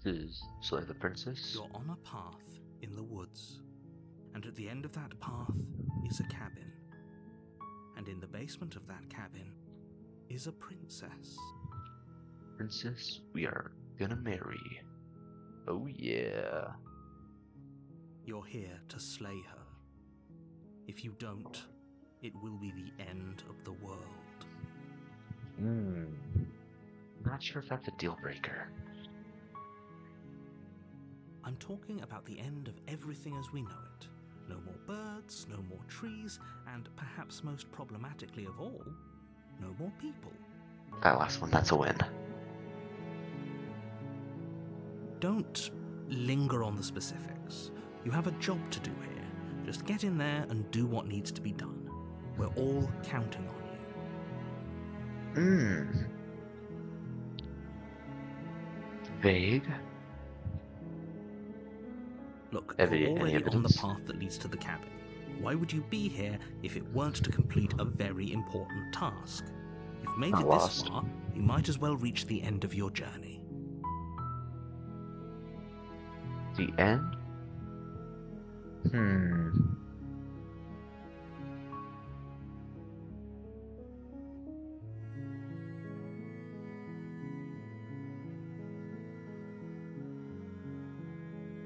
is Slay the Princess? You're on a path in the woods, and at the end of that path is a cabin. And in the basement of that cabin is a princess. Princess, we are gonna marry. Oh yeah. You're here to slay her. If you don't, it will be the end of the world. Not sure if that's a deal breaker. I'm talking about the end of everything as we know it. No more birds, no more trees, and perhaps most problematically of all, no more people. That last one, that's a win. Don't linger on the specifics. You have a job to do here. Just get in there and do what needs to be done. We're all counting on you. Vague? Look, you're Any already on the evidence? path that leads to the cabin. Why would you be here if it weren't to complete a very important task? You've made Not it lost. this far, you might as well reach the end of your journey. The end?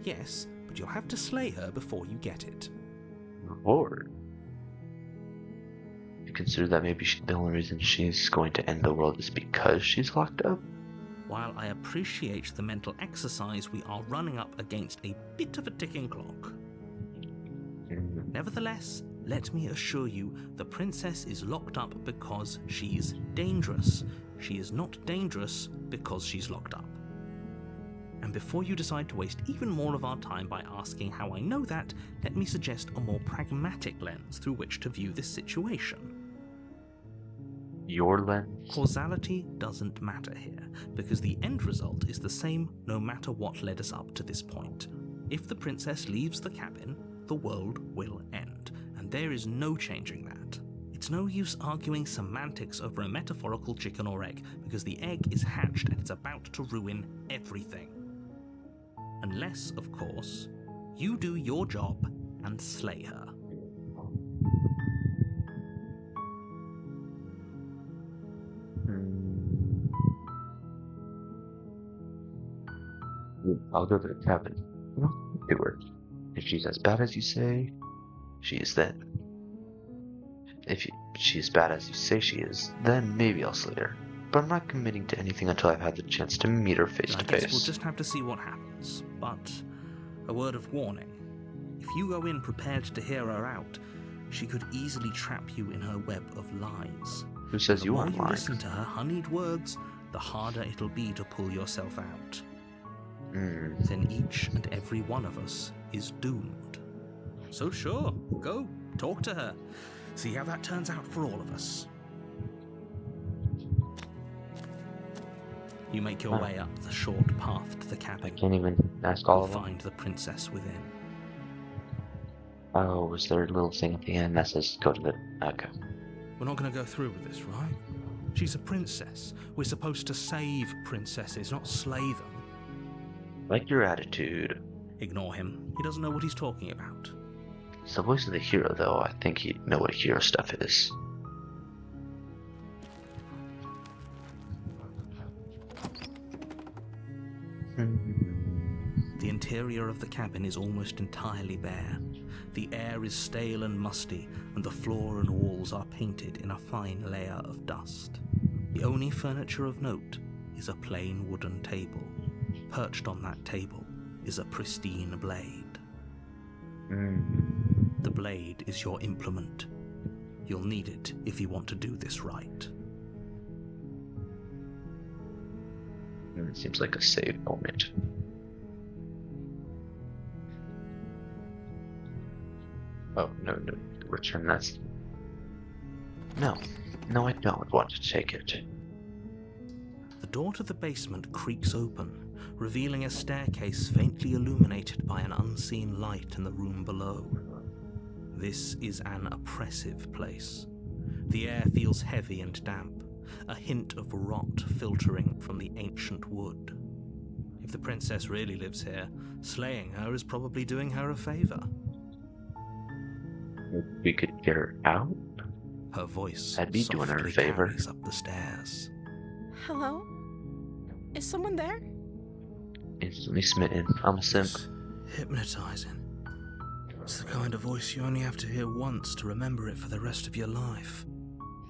Yes, but you'll have to slay her before you get it. Reward? You consider that maybe the only reason she's going to end the world is because she's locked up? While I appreciate the mental exercise, we are running up against a bit of a ticking clock. Nevertheless, let me assure you, the princess is locked up because she's dangerous. She is not dangerous because she's locked up. And before you decide to waste even more of our time by asking how I know that, let me suggest a more pragmatic lens through which to view this situation. Your lens? Causality doesn't matter here, because the end result is the same no matter what led us up to this point. If the princess leaves the cabin, the world will end, and there is no changing that. It's no use arguing semantics over a metaphorical chicken or egg, because the egg is hatched and it's about to ruin everything. Unless, of course, you do your job and slay her. I'll go to the cabin. Do her. If she's as bad as you say, she is then. If she's as bad as you say she is, then maybe I'll slay her. But I'm not committing to anything until I've had the chance to meet her face I to guess face. we'll just have to see what happens. But a word of warning. If you go in prepared to hear her out, she could easily trap you in her web of lies. Who says The you more aren't you lying? listen to her honeyed words, the harder it'll be to pull yourself out. Then each and every one of us is doomed. So sure, go, talk to her. See how that turns out for all of us. You make your way up the short path to the I cabin. can't even ask all You of them. find the princess within. Oh, was there a little thing at the end that says go to the... Okay. We're not going to go through with this, right? She's a princess. We're supposed to save princesses, not slay them. Like your attitude. Ignore him. He doesn't know what he's talking about. He's the voice of the hero, though. I think he'd know what hero stuff is. The interior of the cabin is almost entirely bare. The air is stale and musty, and the floor and walls are painted in a fine layer of dust. The only furniture of note is a plain wooden table. Perched on that table is a pristine blade. The blade is your implement. You'll need it if you want to do this right. It seems like a save moment. Oh, no, return that. No, I don't want to take it. The door to the basement creaks open, revealing a staircase faintly illuminated by an unseen light in the room below. This is an oppressive place. The air feels heavy and damp, a hint of rot filtering from the ancient wood. If the princess really lives here, slaying her is probably doing her a favor. We could get her out? Her voice That'd be doing her a softly favor. carries up the stairs. Hello? Is someone there? Instantly smitten. I'm a simp. It's hypnotizing. It's the kind of voice you only have to hear once to remember it for the rest of your life.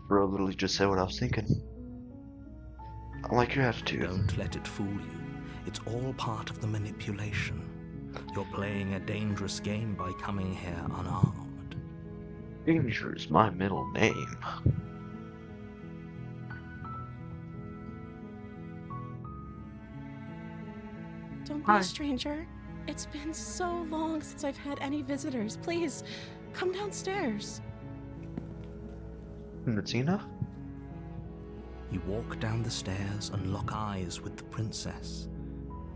Bro literally just said what I was thinking. I like your attitude. Don't let it fool you. It's all part of the manipulation. You're playing a dangerous game by coming here unarmed. Danger is my middle name. Don't be Hi. a stranger. It's been so long since I've had any visitors. Please, come downstairs. That's enough? You walk down the stairs and lock eyes with the princess.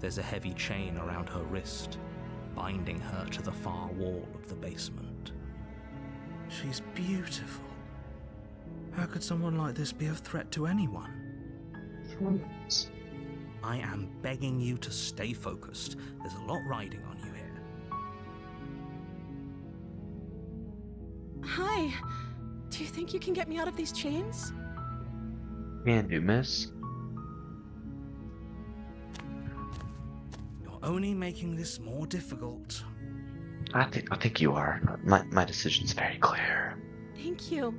There's a heavy chain around her wrist, binding her to the far wall of the basement. She's beautiful. How could someone like this be a threat to anyone? I am begging you to stay focused. There's a lot riding on you here. Hi. Do you think you can get me out of these chains? Can do, miss. You're only making this more difficult. I think you are. My decision's very clear. Thank you.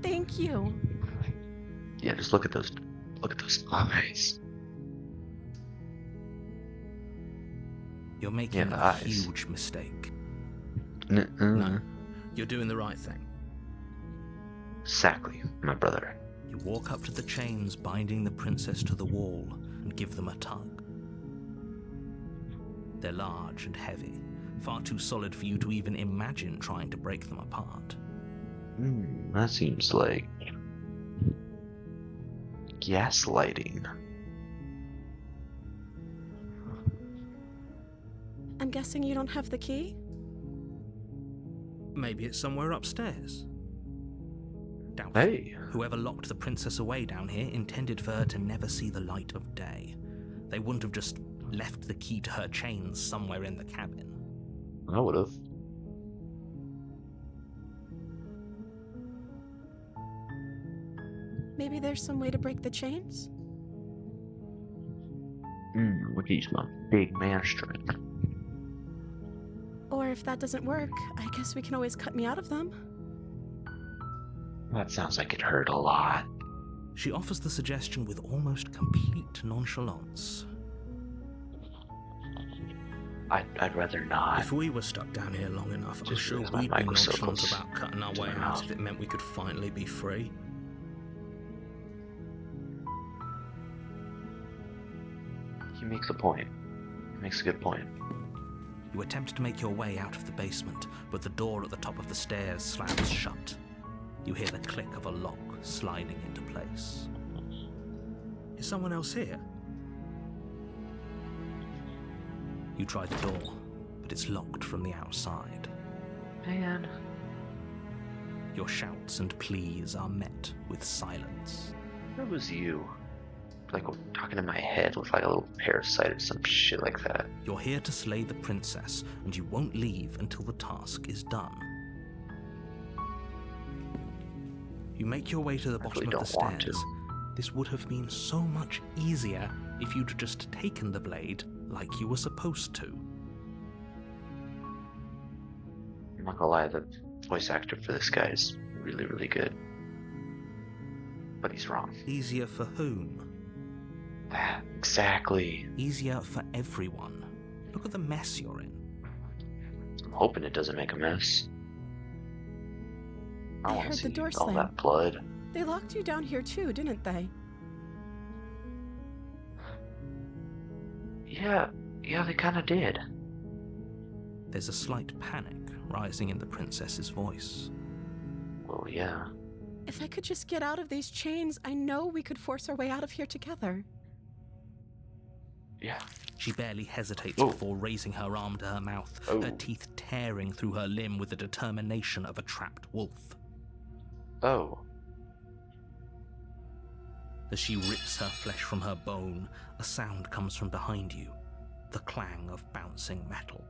Thank you. Yeah, just look at those eyes. You're making Yeah, the a eyes. huge mistake. No. You're doing the right thing. Exactly, my brother. You walk up to the chains binding the princess to the wall and give them a tug. They're large and heavy, far too solid for you to even imagine trying to break them apart. That seems like gaslighting. I'm guessing you don't have the key? Maybe it's somewhere upstairs. Doubtful. Hey, Whoever locked the princess away down here intended for her to never see the light of day. They wouldn't have just left the key to her chains somewhere in the cabin. I would've. Maybe there's some way to break the chains? Look at you, my big man strength. Or if that doesn't work, I guess we can always cut me out of them. That sounds like it hurt a lot. She offers the suggestion with almost complete nonchalance. I'd rather not. If we were stuck down here long enough, I'm Just sure because my we'd be nonchalant microcircles about cutting our to way my out mouth. if it meant we could finally be free. He makes a point. He makes a good point. You attempt to make your way out of the basement, but the door at the top of the stairs slams shut. You hear the click of a lock sliding into place. Is someone else here? You try the door, but it's locked from the outside. Man. Your shouts and pleas are met with silence. That was you. Like talking in my head with like a little parasite or some shit like that. You're here to slay the princess, and you won't leave until the task is done. You make your way to the bottom really of the don't want stairs. This would have been so much easier if you'd just taken the blade like you were supposed to. I'm not gonna lie, the voice actor for this guy is really, really good. But he's wrong. Easier for whom? That, exactly. Easier for everyone. Look at the mess you're in. I'm hoping it doesn't make a mess. I I want heard to the see door all slam. that blood. They locked you down here too, didn't they? Yeah, they kind of did. There's a slight panic rising in the princess's voice. Well, yeah. If I could just get out of these chains, I know we could force our way out of here together. Yeah. She barely hesitates Oh. before raising her arm to her mouth, Oh. her teeth tearing through her limb with the determination of a trapped wolf. Oh. As she rips her flesh from her bone, a sound comes from behind you, the clang of bouncing metal.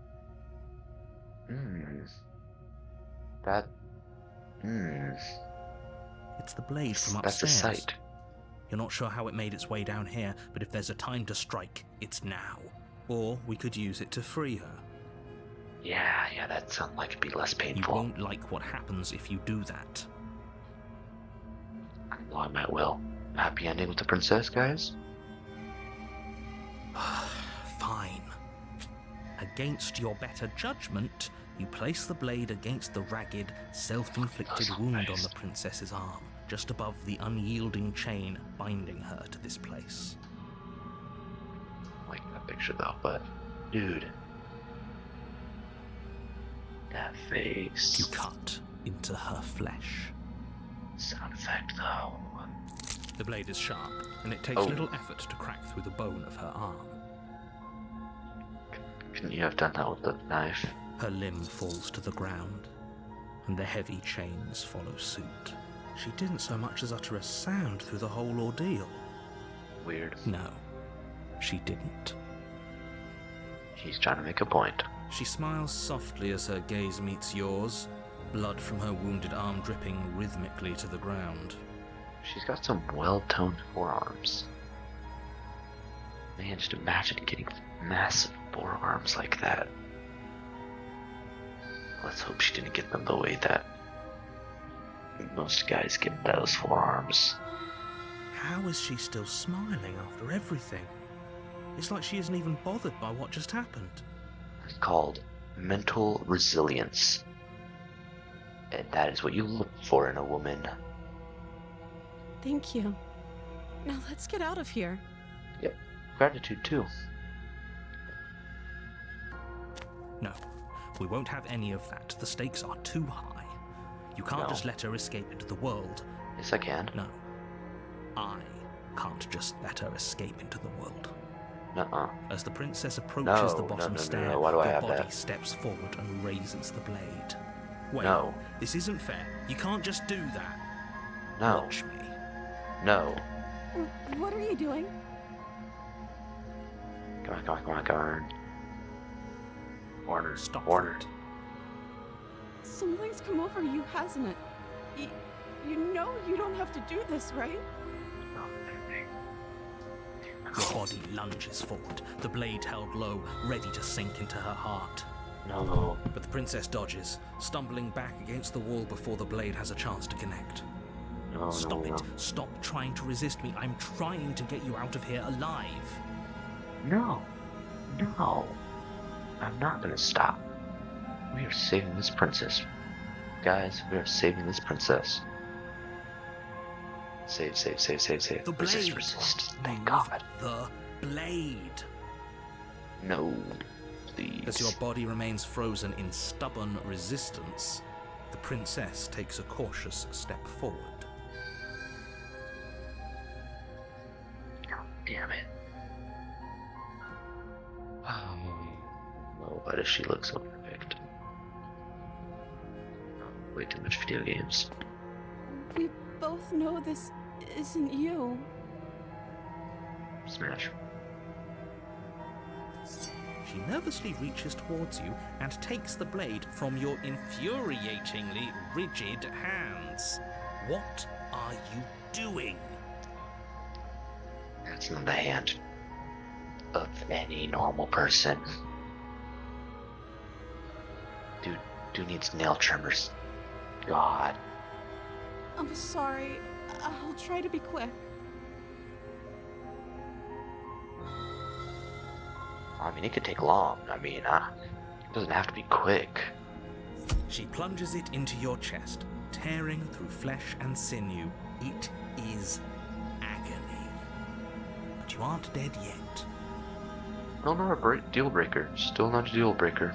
It's the blade from That's upstairs. a sight. You're not sure how it made its way down here, but if there's a time to strike, it's now. Or we could use it to free her. Yeah, that sounds like it'd be less You painful. won't like what happens if you do that. Well, I might well. Happy ending with the princess, guys? Fine. Against your better judgment, you place the blade against the ragged, self-inflicted wound on the princess's arm, just above the unyielding chain binding her to this place. I like that picture though, but dude, that face. You cut into her flesh. Sound effect though. The blade is sharp, and it takes little effort to crack through the bone of her arm. Couldn't you have done that with the knife? Her limb falls to the ground, and the heavy chains follow suit. She didn't so much as utter a sound through the whole ordeal. Weird. No, she didn't. He's trying to make a point. She smiles softly as her gaze meets yours, blood from her wounded arm dripping rhythmically to the ground. She's got some well-toned forearms. Man, just imagine getting massive forearms like that. Let's hope she didn't get them the way that most guys get those forearms. How is she still smiling after everything? It's like she isn't even bothered by what just happened. It's called mental resilience. And that is what you look for in a woman. Thank you. Now let's get out of here. Yep. Gratitude too. No, we won't have any of that. The stakes are too high. You can't No. just let her escape into the world. Yes, I can. No. I can't just let her escape into the world. Nuh-uh. As the princess approaches the No, bottom no. stair, Why do I your have body that? steps forward and raises the blade. Wait, No. this isn't fair. You can't just do that. No. Watch me. No. What are you doing? Come on. Order. Stop Order. that. Something's come over you, hasn't it? You know you don't have to do this, right? Your body lunges forward, the blade held low, ready to sink into her heart. No. But the princess dodges, stumbling back against the wall before the blade has a chance to connect. No. Stop no. it. Stop trying to resist me. I'm trying to get you out of here alive. No. I'm not gonna stop. We are saving this princess. Guys, we are saving this princess. Save. The blade. Resist. Thank Move God. the blade. No. Please. As your body remains frozen in stubborn resistance, the princess takes a cautious step forward. Damn it. Oh, why does she look so perfect? Way too much video games. We both know this isn't you. Smash. She nervously reaches towards you and takes the blade from your infuriatingly rigid hands. What are you doing? That's not the hand of any normal person. Dude needs nail trimmers. God. I'm sorry. I'll try to be quick. I mean, it could take long. I mean, it doesn't have to be quick. She plunges it into your chest, tearing through flesh and sinew. It is agony. But you aren't dead yet. Still not a deal breaker. Still not a deal breaker.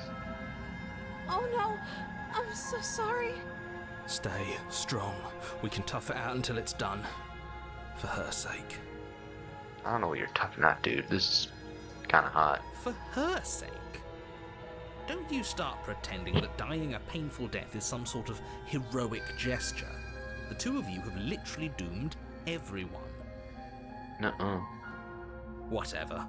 Oh no! I'm so sorry. Stay strong. We can tough it out until it's done. For her sake. I don't know what you're toughing at, dude. This is kind of hot. For her sake? Don't you start pretending that dying a painful death is some sort of heroic gesture. The two of you have literally doomed everyone. Nuh-uh. Whatever.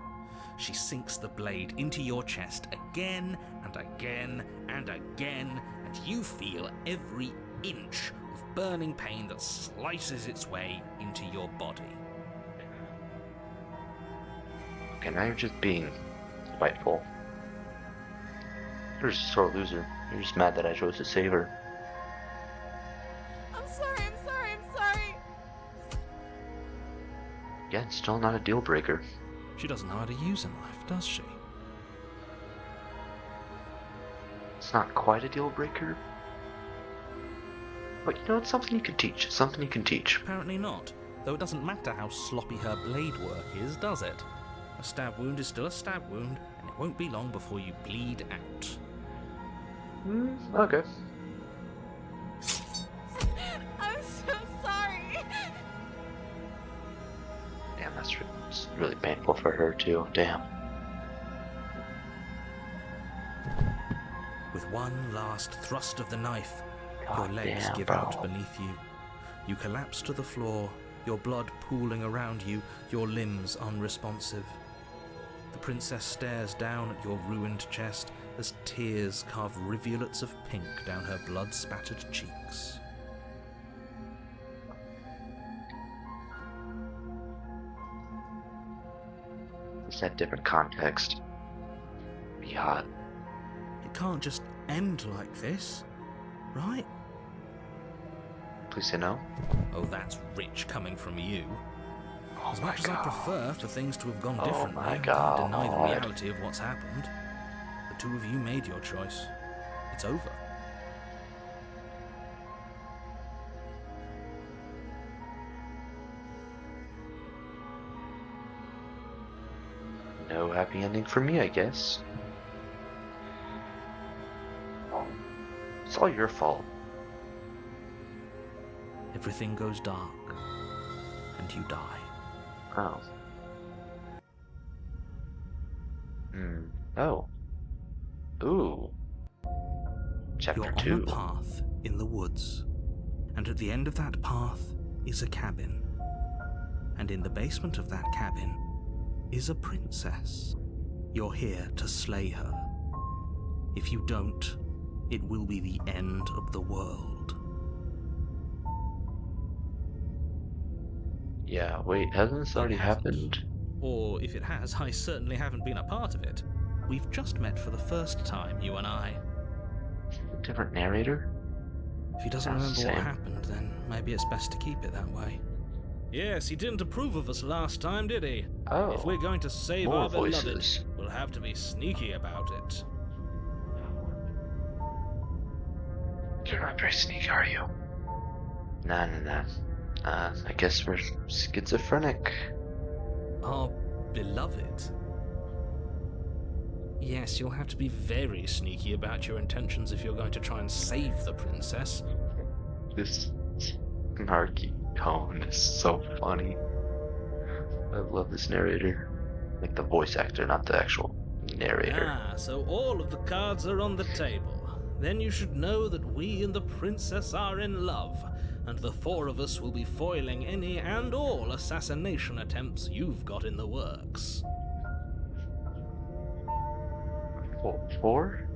She sinks the blade into your chest again and again and again, and you feel every inch of burning pain that slices its way into your body. Okay, now you're just being spiteful. You're just a sore loser. You're just mad that I chose to save her. I'm sorry, I'm sorry, I'm sorry. Again, still not a deal breaker. She doesn't know how to use a knife, does she? It's not quite a deal breaker. But you know, it's something you can teach. Something you can teach. Apparently not, though it doesn't matter how sloppy her blade work is, does it? A stab wound is still a stab wound, and it won't be long before you bleed out. Okay. I'm so sorry. Damn, that's really painful for her too. Damn. With one last thrust of the knife, God your legs damn, give bro. out beneath you. You collapse to the floor, your blood pooling around you, your limbs unresponsive. The princess stares down at your ruined chest as tears carve rivulets of pink down her blood-spattered cheeks. It's that different context. Be hot. It can't just end like this, right? Please say no. Oh, that's rich coming from you. Oh As my much as I God. prefer for things to have gone Oh differently, my I can't God. deny the reality of what's happened. The two of you made your choice. It's over. No happy ending for me, I guess. It's all your fault. Everything goes dark, and you die. Oh. Oh. Ooh. Chapter You're 2. on a path in the woods, and at the end of that path is a cabin. And in the basement of that cabin is a princess. You're here to slay her. If you don't, it will be the end of the world. Yeah, wait, hasn't this already It hasn't. happened? Or if it has, I certainly haven't been a part of it. We've just met for the first time, you and I. Different narrator? If he doesn't Sounds the remember what same. happened, then maybe it's best to keep it that way. Yes, he didn't approve of us last time, did he? Oh. If we're going to save more our beloved, voices. we'll have to be sneaky about it. You're not very sneaky, are you? Nah. I guess we're schizophrenic. Our beloved? Yes, you'll have to be very sneaky about your intentions if you're going to try and save the princess. This snarky tone is so funny. I love this narrator. Like the voice actor, not the actual narrator. Ah, so all of the cards are on the table. Then you should know that we and the princess are in love, and the four of us will be foiling any and all assassination attempts you've got in the works. Four?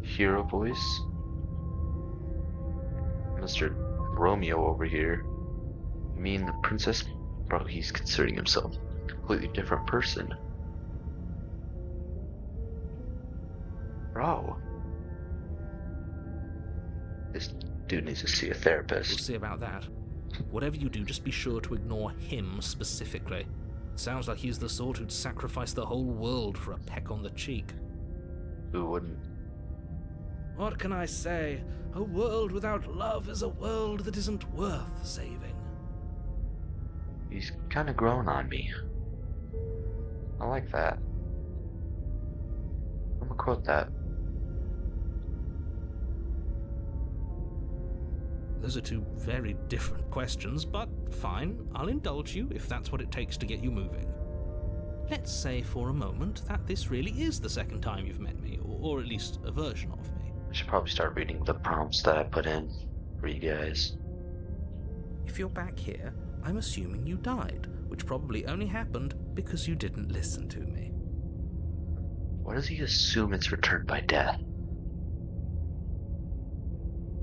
Hero voice? Mr. Romeo over here. Me and the princess? Bro, he's considering himself a completely different person. Bro. This dude needs to see a We'll therapist. see about that. Whatever you do, just be sure to ignore him specifically. Sounds like he's the sort who'd sacrifice the whole world for a peck on the cheek. Who wouldn't? What can I say? A world without love is a world that isn't worth saving. He's kind of grown on me. I like that. I'm gonna quote that. Those are two very different questions, but fine, I'll indulge you if that's what it takes to get you moving. Let's say for a moment that this really is the second time you've met me, or at least a version of me. I should probably start reading the prompts that I put in for you guys. If you're back here, I'm assuming you died, which probably only happened because you didn't listen to me. Why does he assume it's returned by death?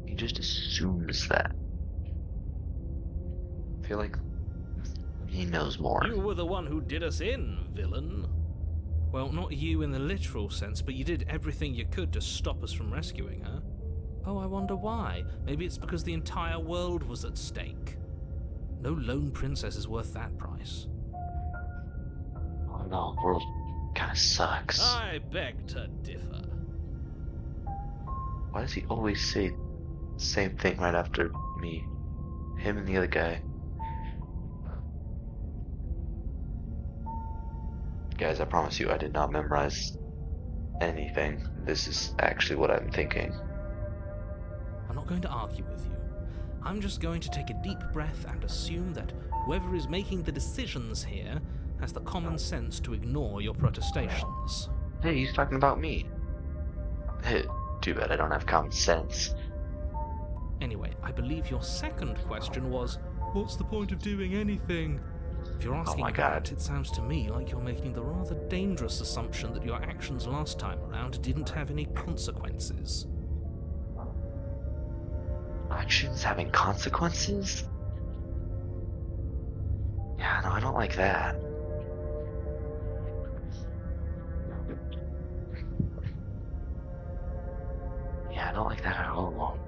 He just assumes that. I feel like he knows more. You were the one who did us in, villain. Well, not you in the literal sense, but you did everything you could to stop us from rescuing her. Oh, I wonder why. Maybe it's because the entire world was at stake. No lone princess is worth that price. Oh no, the world kinda sucks. I beg to differ. Why does he always say the same thing right after me? Him and the other guy. Guys, I promise you I did not memorize anything. This is actually what I'm thinking. I'm not going to argue with you. I'm just going to take a deep breath and assume that whoever is making the decisions here has the common sense to ignore your protestations. Hey, he's talking about me. Hey, too bad I don't have common sense. Anyway, I believe your second question was, what's the point of doing anything? If you're asking that, it sounds to me like you're making the rather dangerous assumption that your actions last time around didn't have any consequences. Actions having consequences? Yeah, no, I don't like that. Yeah, I don't like that at all.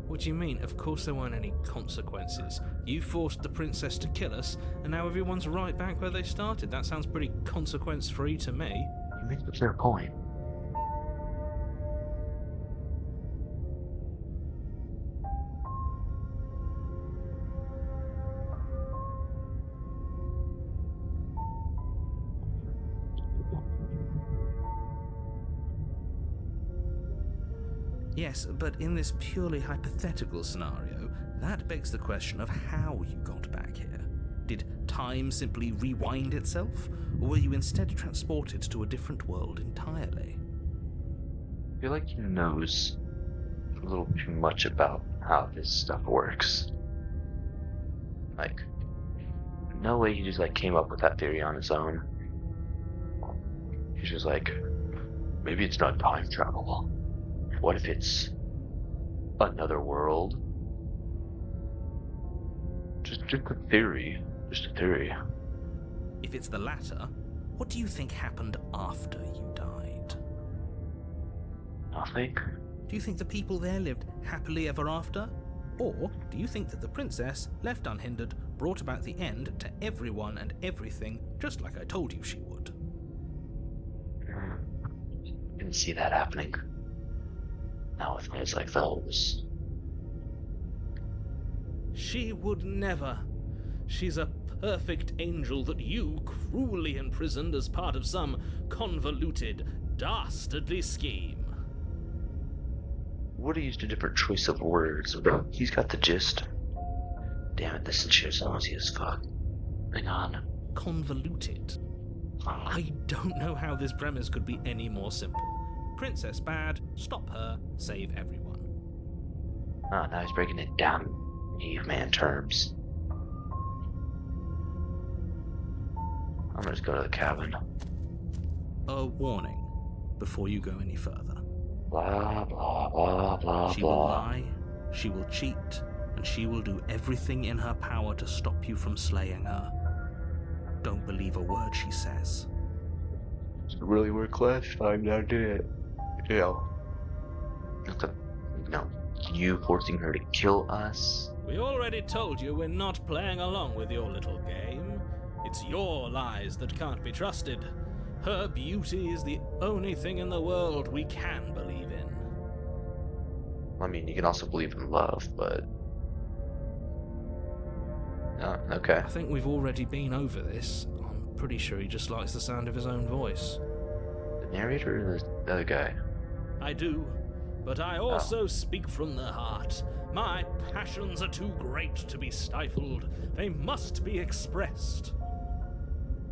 What do you mean? Of course there weren't any consequences. You forced the princess to kill us, and now everyone's right back where they started. That sounds pretty consequence-free to me. You make a fair point. Yes, but in this purely hypothetical scenario, that begs the question of how you got back here. Did time simply rewind itself, or were you instead transported to a different world entirely? I feel like he knows a little too much about how this stuff works. Like, no way he just came up with that theory on his own. He's just like, maybe it's not time travel. What if it's another world? Just a theory. Just a theory. If it's the latter, what do you think happened after you died? Nothing. Do you think the people there lived happily ever after? Or do you think that the princess, left unhindered, brought about the end to everyone and everything, just like I told you she would? Didn't see that happening. Not with things like those. She would never. She's a perfect angel that you cruelly imprisoned as part of some convoluted, dastardly scheme. Would have used a different choice of words, but he's got the gist. Damn it, this shit's noisy as fuck. Hang on. Convoluted? I don't know how this premise could be any more simple. Princess bad, stop her, save everyone. Oh, now he's breaking it down in caveman terms. I'm gonna just go to the cabin. A warning before you go any further. Blah, blah, blah, blah, She will lie, she will cheat, and she will do everything in her power to stop you from slaying her. Don't believe a word she says. It really worked last time, now did it? Yeah. No, you forcing her to kill us? We already told you we're not playing along with your little game. It's your lies that can't be trusted. Her beauty is the only thing in the world we can believe in. I mean, you can also believe in love, but... Oh, okay. I think we've already been over this. I'm pretty sure he just likes the sound of his own voice. The narrator or the other guy? I do, but I also speak from the heart. My passions are too great to be stifled. They must be expressed.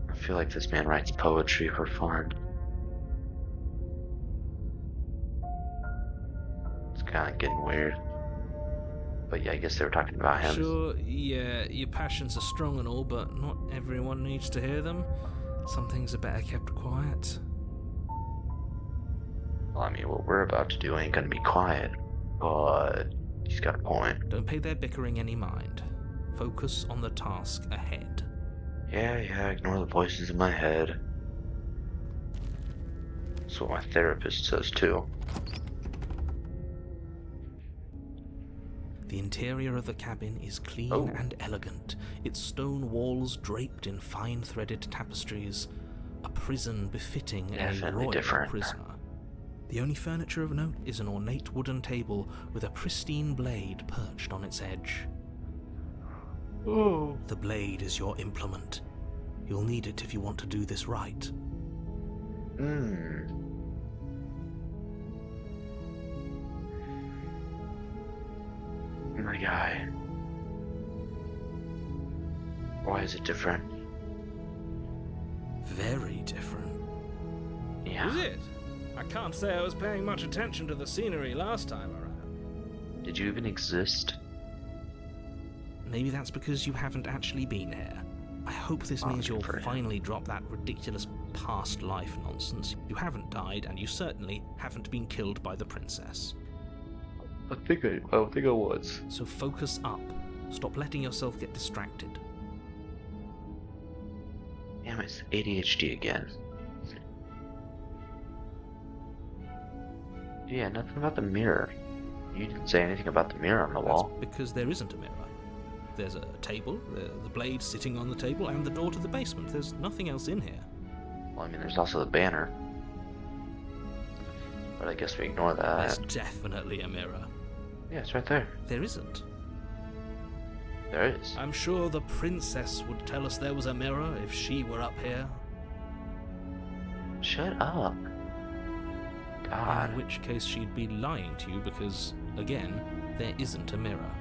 I feel like this man writes poetry for fun. It's kind of getting weird. But yeah, I guess they were talking about him. Sure, yeah, your passions are strong and all, but not everyone needs to hear them. Some things are better kept quiet. Well, I mean, what we're about to do ain't gonna be quiet, but he's got a point. Don't pay their bickering any mind. Focus on the task ahead. Yeah, ignore the voices in my head. That's what my therapist says too. The interior of the cabin is clean Oh. and elegant, its stone walls draped in fine threaded tapestries, a prison befitting a Definitely royal different. prisoner. The only furniture of note is an ornate wooden table with a pristine blade perched on its edge. Oh. The blade is your implement. You'll need it if you want to do this right. My guy. Why is it different? Very different. Yeah. Is it? I can't say I was paying much attention to the scenery last time around. Did you even exist? Maybe that's because you haven't actually been here. I hope this means you'll for him. finally drop that ridiculous past life nonsense. You haven't died, and you certainly haven't been killed by the princess. I think I was. So focus up. Stop letting yourself get distracted. Damn, it's ADHD again. Yeah, nothing about the mirror. You didn't say anything about the mirror on the wall. That's because there isn't a mirror. There's a table, the blade sitting on the table, and the door to the basement. There's nothing else in here. Well, I mean, there's also the banner. But I guess we ignore that. There's definitely a mirror. Yeah, it's right there. There isn't. There is. I'm sure the princess would tell us there was a mirror if she were up here. Shut up. God. In which case she'd be lying to you because, again, there isn't a mirror.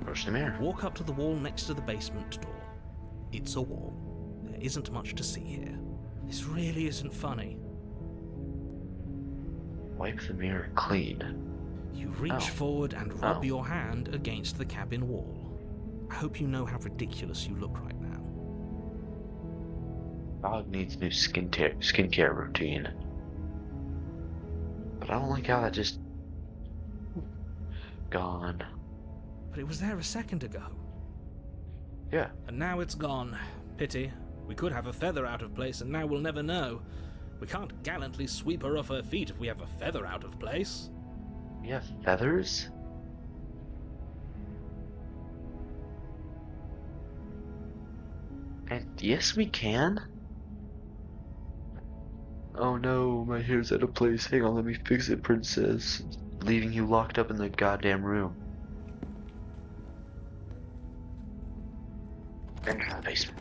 Approach the mirror. Walk up to the wall next to the basement door. It's a wall. There isn't much to see here. This really isn't funny. Wipe the mirror clean. You reach forward and rub your hand against the cabin wall. I hope you know how ridiculous you look right now. Dog needs new skincare routine. But I don't like how that just... gone. But it was there a second ago. Yeah. And now it's gone. Pity. We could have a feather out of place and now we'll never know. We can't gallantly sweep her off her feet if we have a feather out of place. We have feathers? And yes, we can. Oh no, my hair's out of place. Hang on, let me fix it, princess. Leaving you locked up in the goddamn room. Enter the basement.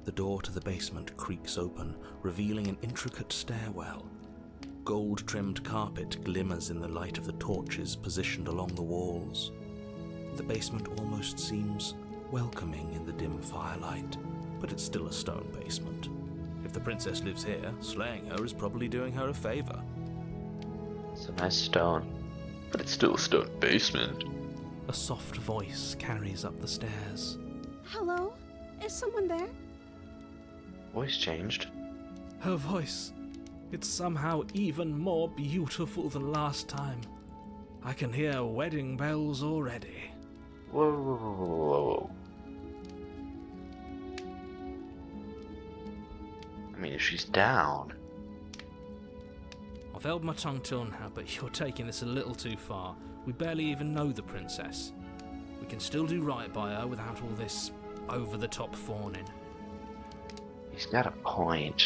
The door to the basement creaks open, revealing an intricate stairwell. Gold-trimmed carpet glimmers in the light of the torches positioned along the walls. The basement almost seems welcoming in the dim firelight, but it's still a stone basement. If the princess lives here, slaying her is probably doing her a favor. It's a nice stone, but it's still a stone basement. A soft voice carries up the stairs. Hello? Is someone there? Voice changed. Her voice. It's somehow even more beautiful than last time. I can hear wedding bells already. Whoa, whoa, whoa, whoa, whoa. I mean, if she's down. I've held my tongue till now, but you're taking this a little too far. We barely even know the princess. We can still do right by her without all this over-the-top fawning. He's got a point.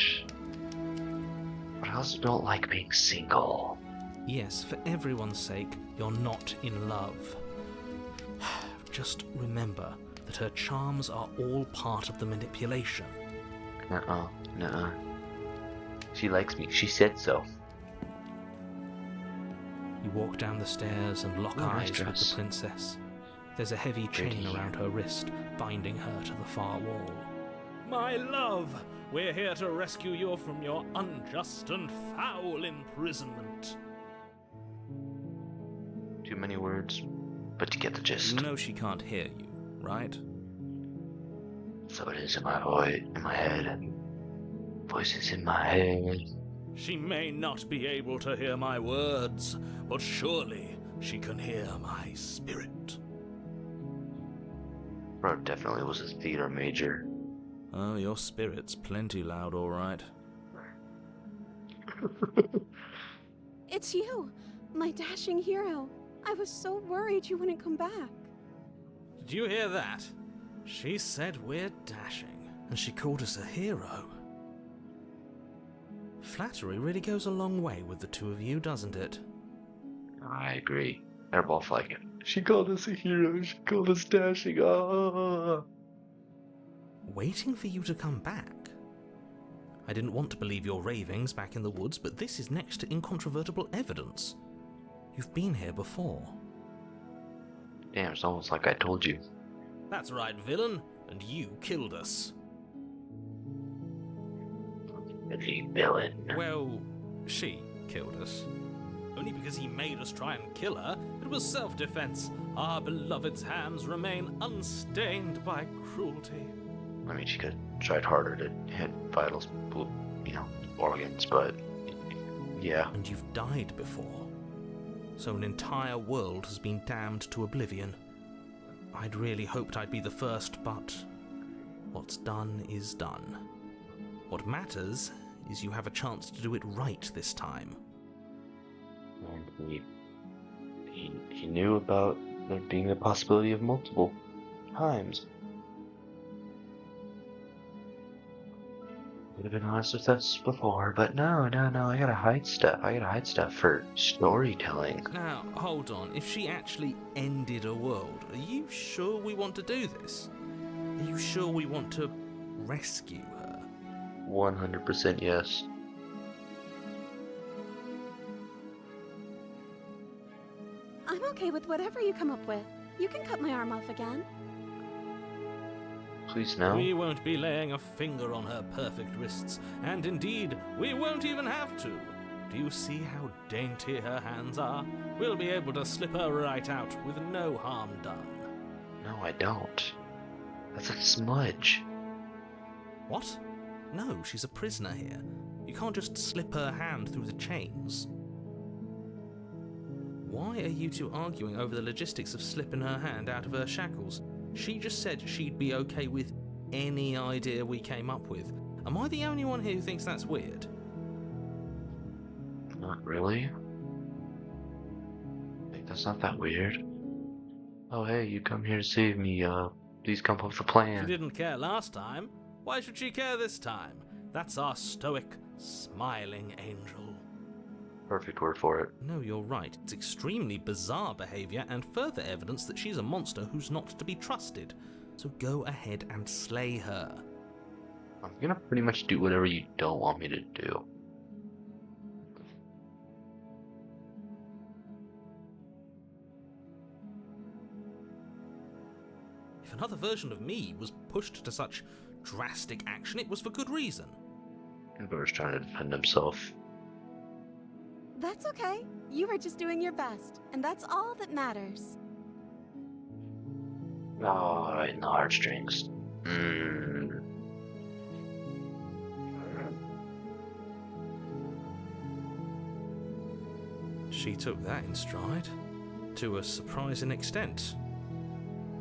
But I also don't like being single. Yes, for everyone's sake, you're not in love. Just remember that her charms are all part of the manipulation. Nuh-uh, nuh-uh. She likes me. She said so. You walk down the stairs and lock Nice eyes with dress. the princess. There's a heavy chain Pretty. around her wrist, binding her to the far wall. my love, we're here to rescue you from your unjust and foul imprisonment. Too many words, but to get the gist. You know she can't hear you, right? So it is in my voice, in my head, and voices in my head. She may not be able to hear my words, but surely she can hear my spirit. Bro definitely was a theater major. Oh, your spirit's plenty loud, all right. It's you, my dashing hero. I was so worried you wouldn't come back. Did you hear that? She said we're dashing, and she called us a hero. Flattery really goes a long way with the two of you, doesn't it? I agree. They're both like it. She called us a hero. She called us dashing. Ah. Waiting for you to come back? I didn't want to believe your ravings back in the woods, but this is next to incontrovertible evidence. You've been here before. Damn, it's almost like I told you. That's right, villain, and you killed us. The villain. Well, she killed us. Only because he made us try and kill her. It was self-defense. Our beloved's hands remain unstained by cruelty. I mean, she could have tried harder to hit vitals, organs, but yeah. And you've died before. So an entire world has been damned to oblivion. I'd really hoped I'd be the first, but what's done is done. What matters is you have a chance to do it right this time. And he knew about there being the possibility of multiple times. Would have been honest with us before, but no, I gotta hide stuff. I gotta hide stuff for storytelling. Now, hold on. If she actually ended a world, are you sure we want to do this? Are you sure we want to rescue her? 100% yes. I'm okay with whatever you come up with. You can cut my arm off again. Please no. We won't be laying a finger on her perfect wrists, and indeed, we won't even have to. Do you see how dainty her hands are? We'll be able to slip her right out with no harm done. No, I don't. That's a smudge. What? No, she's a prisoner here. You can't just slip her hand through the chains. Why are you two arguing over the logistics of slipping her hand out of her shackles? She just said she'd be okay with any idea we came up with. Am I the only one here who thinks that's weird? Not really. I think that's not that weird. Oh hey, you come here to save me, please come up with a plan. She didn't care last time. Why should she care this time? That's our stoic, smiling angel. Perfect word for it. No, you're right. It's extremely bizarre behaviour and further evidence that she's a monster who's not to be trusted. So go ahead and slay her. I'm gonna pretty much do whatever you don't want me to do. If another version of me was pushed to such drastic action, it was for good reason. Emperor's trying to defend himself. That's okay. You were just doing your best, and that's all that matters. Oh, right in the heartstrings. She took that in stride, to a surprising extent.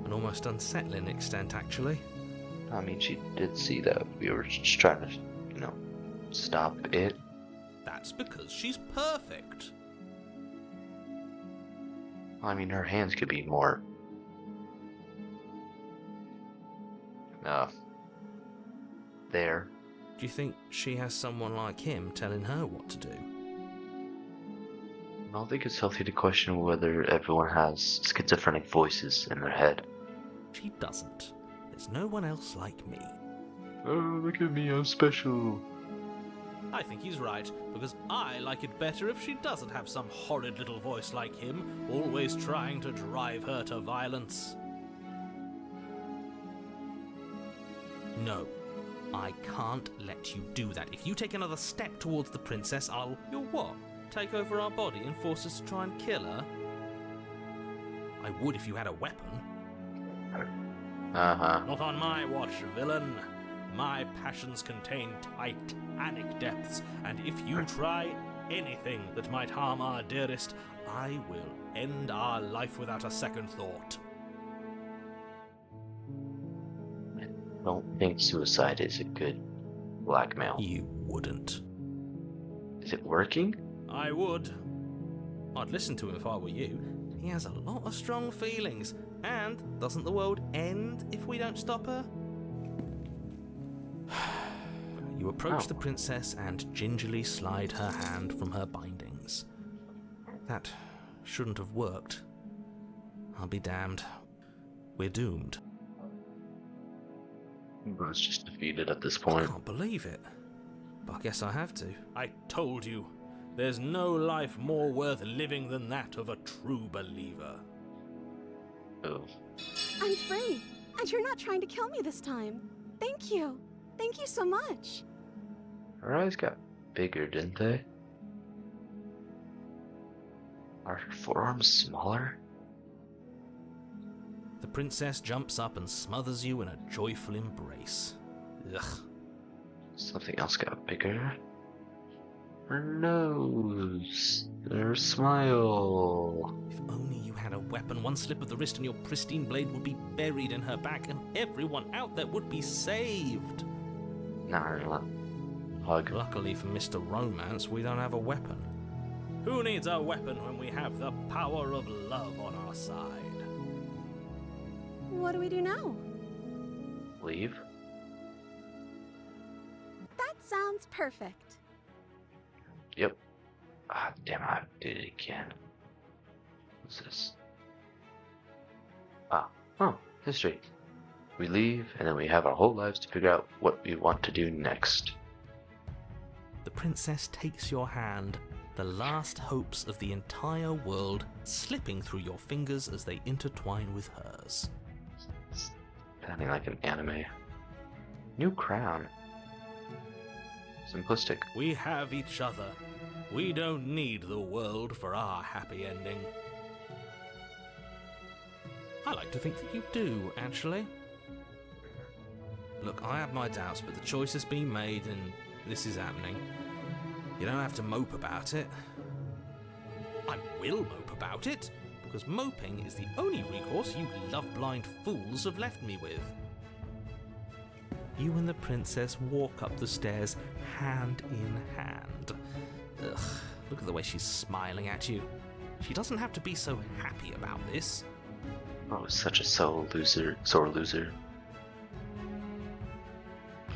An almost unsettling extent, actually. I mean, she did see that we were just trying to, stop it. That's because she's perfect. I mean, her hands could be more... there. Do you think she has someone like him telling her what to do? I don't think it's healthy to question whether everyone has schizophrenic voices in their head. She doesn't. There's no one else like me. Oh, look at me, I'm special. I think he's right, because I like it better if she doesn't have some horrid little voice like him, always trying to drive her to violence. No. I can't let you do that. If you take another step towards the princess, I'll... You'll what? Take over our body and force us to try and kill her? I would if you had a weapon. Not on my watch, villain. My passions contain titanic depths, and if you try anything that might harm our dearest, I will end our life without a second thought. I don't think suicide is a good blackmail. You wouldn't. Is it working? I would. I'd listen to him if I were you. He has a lot of strong feelings. And doesn't the world end if we don't stop her? You approach the princess and gingerly slide her hand from her bindings. That shouldn't have worked. I'll be damned. We're doomed. I was just defeated at this I point. can't believe it. But I guess I have to. I told you. There's no life more worth living than that of a true believer. Oh. I'm free, and you're not trying to kill me this time. Thank you. Thank you so much. Her eyes got bigger, didn't they? Are her forearms smaller? The princess jumps up and smothers you in a joyful embrace. Ugh. Something else got bigger. Her nose. Her smile. If only you had a weapon, one slip of the wrist and your pristine blade would be buried in her back and everyone out there would be saved. Nah, hug. Luckily for Mr. Romance, we don't have a weapon. Who needs a weapon when we have the power of love on our side? What do we do now? Leave? That sounds perfect. Yep. Ah, damn, I did it again. What's this? History. We leave, and then we have our whole lives to figure out what we want to do next. The princess takes your hand, the last hopes of the entire world slipping through your fingers as they intertwine with hers. Sounding like an anime. New crown. Simplistic. We have each other. We don't need the world for our happy ending. I like to think that you do, actually. Look, I have my doubts, but the choice has been made and this is happening. You don't have to mope about it. I will mope about it, because moping is the only recourse you love-blind fools have left me with. You and the princess walk up the stairs, hand in hand. Ugh, look at the way she's smiling at you. She doesn't have to be so happy about this. Oh, such a sore loser.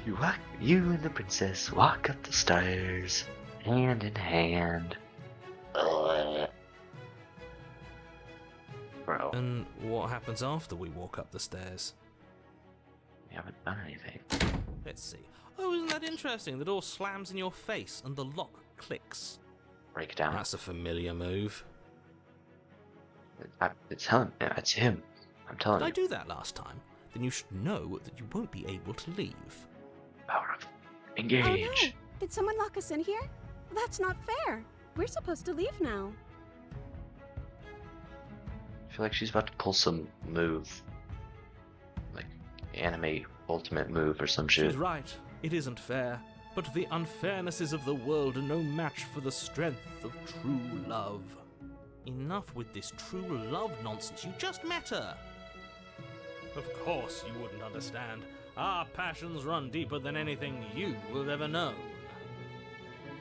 You and the princess walk up the stairs, hand in hand. Bro, And what happens after we walk up the stairs? we haven't done anything. Let's see. Oh, isn't that interesting? The door slams in your face and the lock clicks. Break down. That's a familiar move. It's him. It's him. I'm telling Did I you. do that last time? Then you should know that you won't be able to leave. Power of Oh engage. no! Did someone lock us in here? That's not fair. We're supposed to leave now. I feel like she's about to pull some move, like anime ultimate move or some shit. She's right. It isn't fair. But the unfairnesses of the world are no match for the strength of true love. Enough with this true love nonsense. You just met her. Of course you wouldn't understand. Our passions run deeper than anything you have ever known.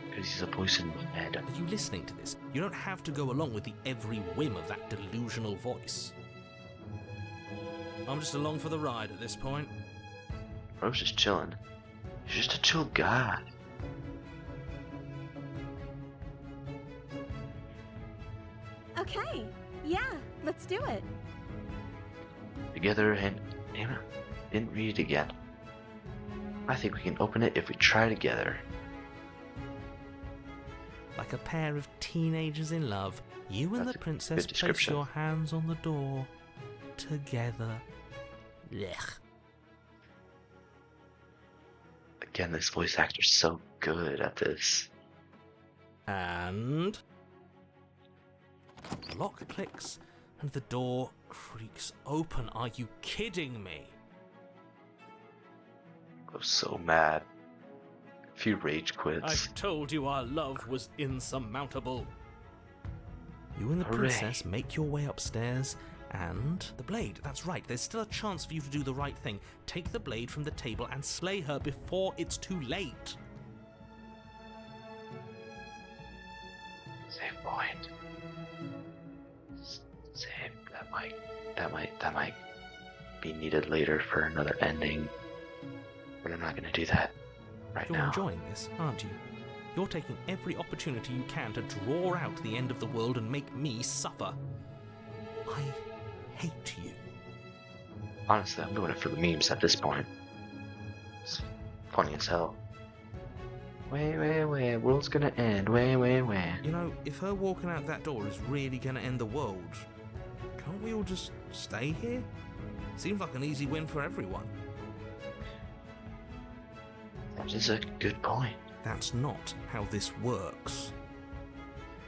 Because he's a voice in my head. Are you listening to this? You don't have to go along with the every whim of that delusional voice. I'm just along for the ride at this point. Bro's just chilling. He's just a chill guy. Okay. Yeah, let's do it. Together and... Damn it. Didn't read it again. I think we can open it if we try together. Like a pair of teenagers in love, you and That's the a princess good place description. your hands on the door. Together. Blech. Again, this voice actor's so good at this. And the lock clicks and the door creaks open. Are you kidding me? I was so mad. A few rage quits. I told you our love was insurmountable. You and the Hooray. princess make your way upstairs, and the blade, that's right, there's still a chance for you to do the right thing. Take the blade from the table and slay her before it's too late. Save point. Save. That might be needed later for another ending. But I'm not gonna do that right You're now. enjoying this, aren't you? You're taking every opportunity you can to draw out the end of the world and make me suffer. I hate you. Honestly, I'm doing it for the memes at this point. It's funny as hell. Wait, world's gonna end. Wait. You know, if her walking out that door is really gonna end the world, can't we all just stay here? Seems like an easy win for everyone. That is a good point. That's not how this works.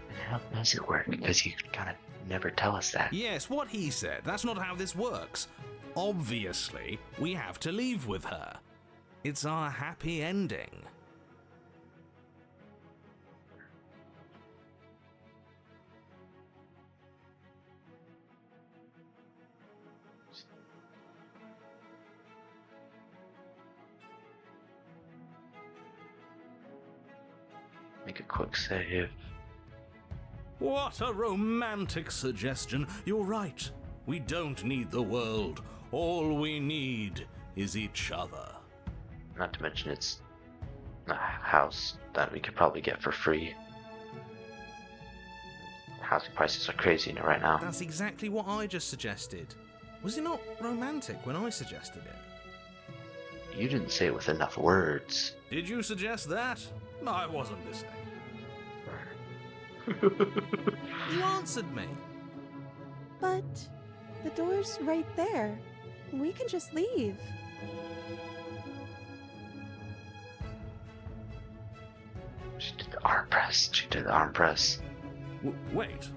And how does it work? Because you kind of never tell us that. Yes, what he said. That's not how this works. Obviously, we have to leave with her. It's our happy ending. Make a quick save. What a romantic suggestion. You're right. We don't need the world. All we need is each other. Not to mention it's a house that we could probably get for free. Housing prices are crazy right now. That's exactly what I just suggested. Was it not romantic when I suggested it? You didn't say it with enough words. Did you suggest that? I wasn't listening. You answered me. But the door's right there. We can just leave. She did the arm press. Wait.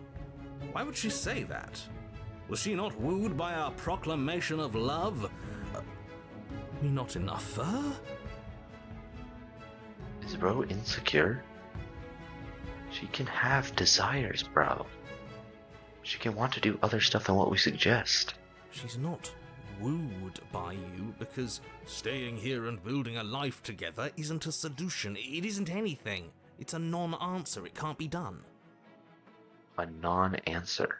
Why would she say that? Was she not wooed by our proclamation of love? We not enough for her? Is Ro insecure? She can have desires, bro. She can want to do other stuff than what we suggest. She's not wooed by you because staying here and building a life together isn't a solution. It isn't anything. It's a non-answer. It can't be done. A non-answer.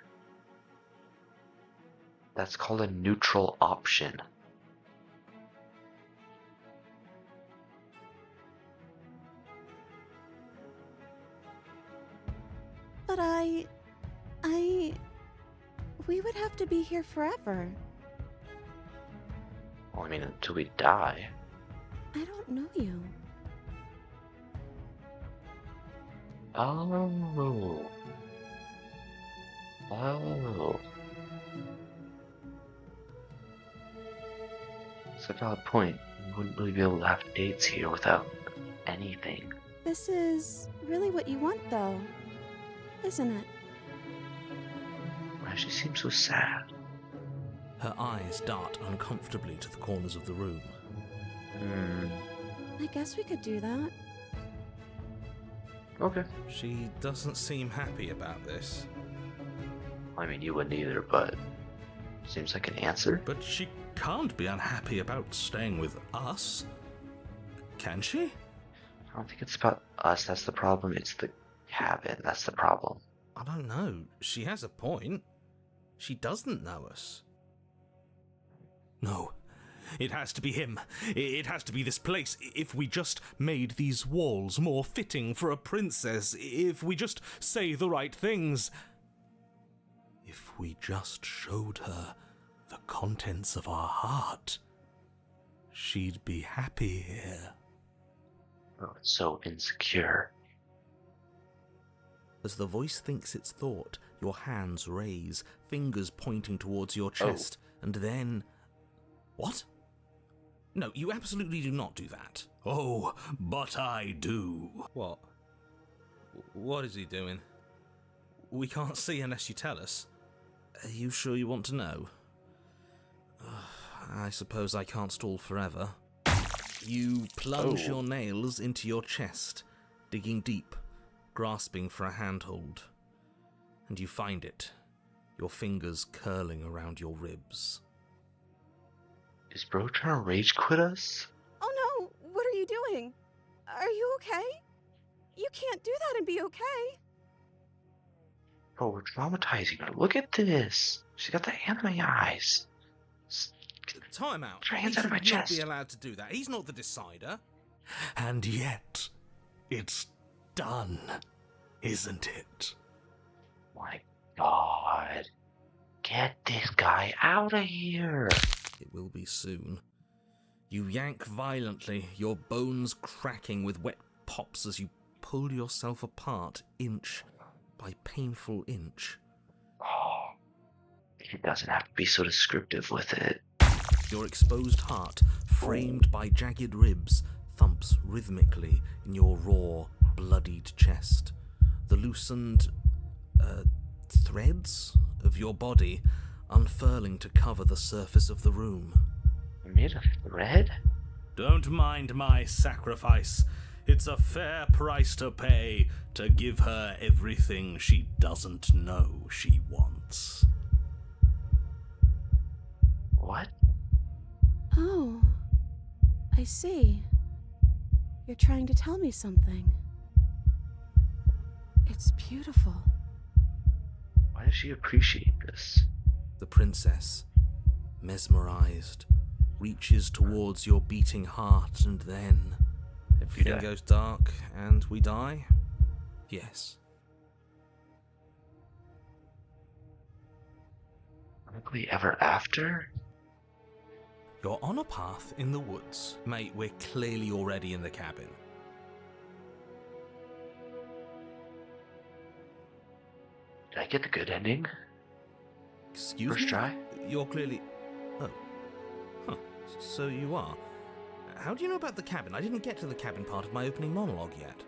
That's called a neutral option. But we would have to be here forever. Well, I mean, until we die. I don't know you. Oh. It's a valid point. We wouldn't really be able to have dates here without anything. This is really what you want, though, isn't it? Why does she seem so sad? Her eyes dart uncomfortably to the corners of the room. I guess we could do that. Okay. She doesn't seem happy about this. I mean, you wouldn't either, but seems like an answer. But she can't be unhappy about staying with us. Can she? I don't think it's about us that's the problem. It's the cabin that's the problem. I don't know. She has a point. She doesn't know us. No. It has to be him. It has to be this place. If we just made these walls more fitting for a princess, if we just say the right things, if we just showed her the contents of our heart, she'd be happy here. Oh, it's so insecure. As the voice thinks its thought, your hands raise, fingers pointing towards your chest, and then... What? No, you absolutely do not do that. Oh, but I do. What? What is he doing? We can't see unless you tell us. Are you sure you want to know? I suppose I can't stall forever. You plunge your nails into your chest, digging deep, grasping for a handhold. And you find it, your fingers curling around your ribs. Is bro trying to rage quit us? Oh no, what are you doing? Are you okay? You can't do that and be okay. Bro, we're traumatizing her. Look at this. She got the anime eyes. Time out. Get your He hands out of my should not chest. be allowed to do that. He's not the decider. And yet, it's done, isn't it? My God. Get this guy out of here. It will be soon. You yank violently, your bones cracking with wet pops as you pull yourself apart inch by painful inch. Oh, he doesn't have to be so descriptive with it. Your exposed heart, framed by jagged ribs, thumps rhythmically in your raw, bloodied chest. The loosened threads of your body unfurling to cover the surface of the room. Made of thread? Don't mind my sacrifice. It's a fair price to pay to give her everything she doesn't know she wants. What? Oh, I see. You're trying to tell me something. It's beautiful. Why does she appreciate this? The princess, mesmerized, reaches towards your beating heart, and then everything die. goes dark and we die? Yes. Happily ever after? You're on a path in the woods. Mate, we're clearly already in the cabin. Did I get the good ending? Excuse First me? try? You're clearly... Oh. Huh. So you are. How do you know about the cabin? I didn't get to the cabin part of my opening monologue yet.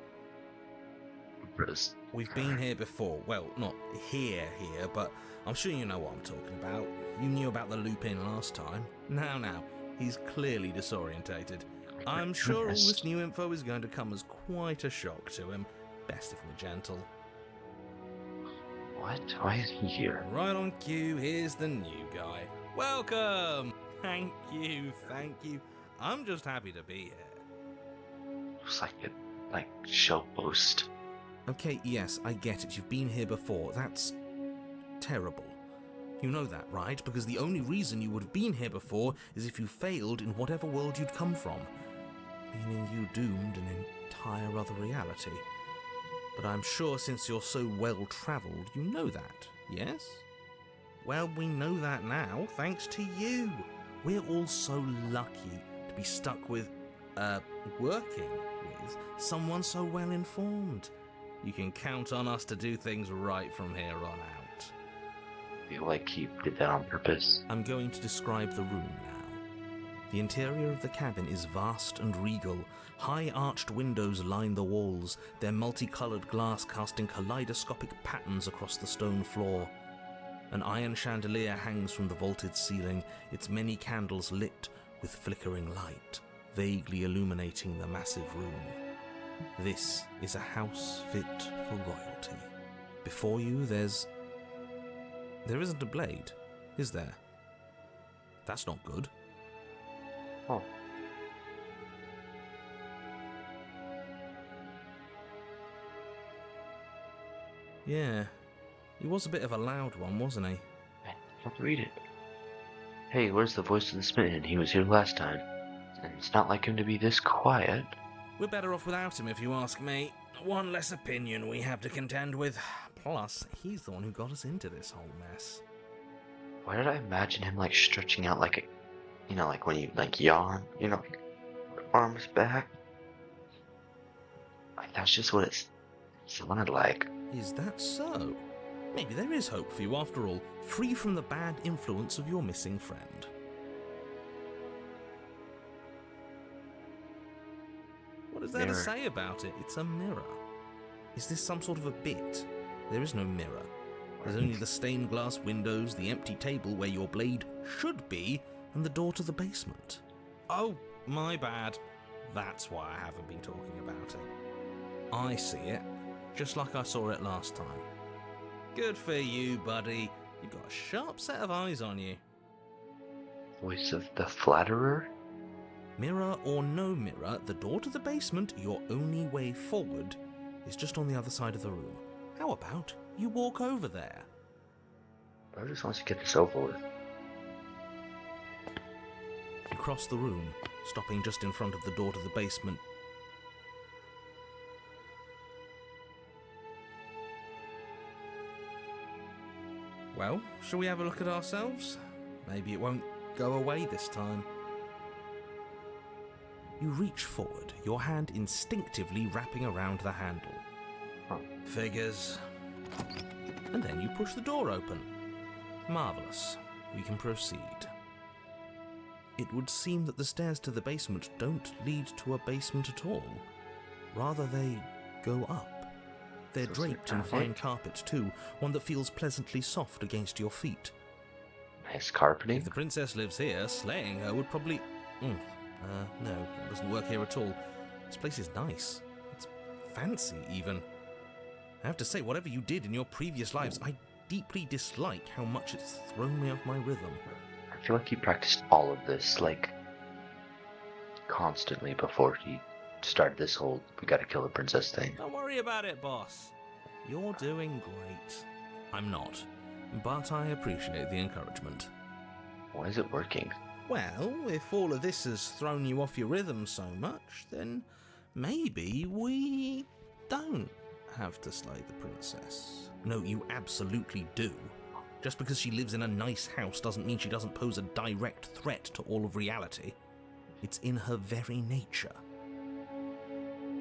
Bros. We've been here before. Well, not here, but I'm sure you know what I'm talking about. You knew about the loop-in last time. Now, he's clearly disorientated. I'm sure all this new info is going to come as quite a shock to him. Best if we're gentle. What? Why is he here? Right on cue, here's the new guy. Welcome! Thank you. I'm just happy to be here. Looks like it, show post. Okay, yes, I get it. You've been here before. That's terrible. You know that, right? Because the only reason you would have been here before is if you failed in whatever world you'd come from. Meaning you doomed an entire other reality. But I'm sure since you're so well-travelled, you know that, yes? Well, we know that now, thanks to you. We're all so lucky to be stuck with, working with someone so well-informed. You can count on us to do things right from here on out. I feel like he did that on purpose. I'm going to describe the room now. The interior of the cabin is vast and regal. High arched windows line the walls, their multicolored glass casting kaleidoscopic patterns across the stone floor. An iron chandelier hangs from the vaulted ceiling, its many candles lit with flickering light, vaguely illuminating the massive room. This is a house fit for royalty. Before you, there isn't a blade, is there? That's not good. Oh. Yeah, he was a bit of a loud one, wasn't he? I can't read it. Hey, where's the voice of the smitten? He was here last time. And it's not like him to be this quiet. We're better off without him, if you ask me. One less opinion we have to contend with. Plus, he's the one who got us into this whole mess. Why did I imagine him stretching out like when you yawn, arms back? That's just what it sounded like. Is that so? Maybe there is hope for you after all, free from the bad influence of your missing friend. is there to Mirror. say about it? It's a mirror. Is this some sort of a bit? There is no mirror. There's only the stained glass windows, the empty table where your blade should be, and the door to the basement. Oh, my bad. That's why I haven't been talking about it. I see it, just like I saw it last time. Good for you, buddy. You've got a sharp set of eyes on you. Voice of the flatterer? Mirror or no mirror, the door to the basement, your only way forward, is just on the other side of the room. How about you walk over there? I just want to get this over with. You cross the room, stopping just in front of the door to the basement. Well, shall we have a look at ourselves? Maybe it won't go away this time. You reach forward, your hand instinctively wrapping around the handle. Figures. And then you push the door open. Marvellous. We can proceed. It would seem that the stairs to the basement don't lead to a basement at all. Rather, they go up. They're draped in fine carpet too, one that feels pleasantly soft against your feet. Nice carpeting. If the princess lives here, slaying her would probably... no, it doesn't work here at all. This place is nice. It's fancy, even. I have to say, whatever you did in your previous lives, I deeply dislike how much it's thrown me off my rhythm. I feel like he practiced all of this, like, constantly before he started this whole we gotta kill the princess thing. Don't worry about it, boss. You're doing great. I'm not, but I appreciate the encouragement. Why is it working? Well, if all of this has thrown you off your rhythm so much, then maybe we don't have to slay the princess. No, you absolutely do. Just because she lives in a nice house doesn't mean she doesn't pose a direct threat to all of reality. It's in her very nature.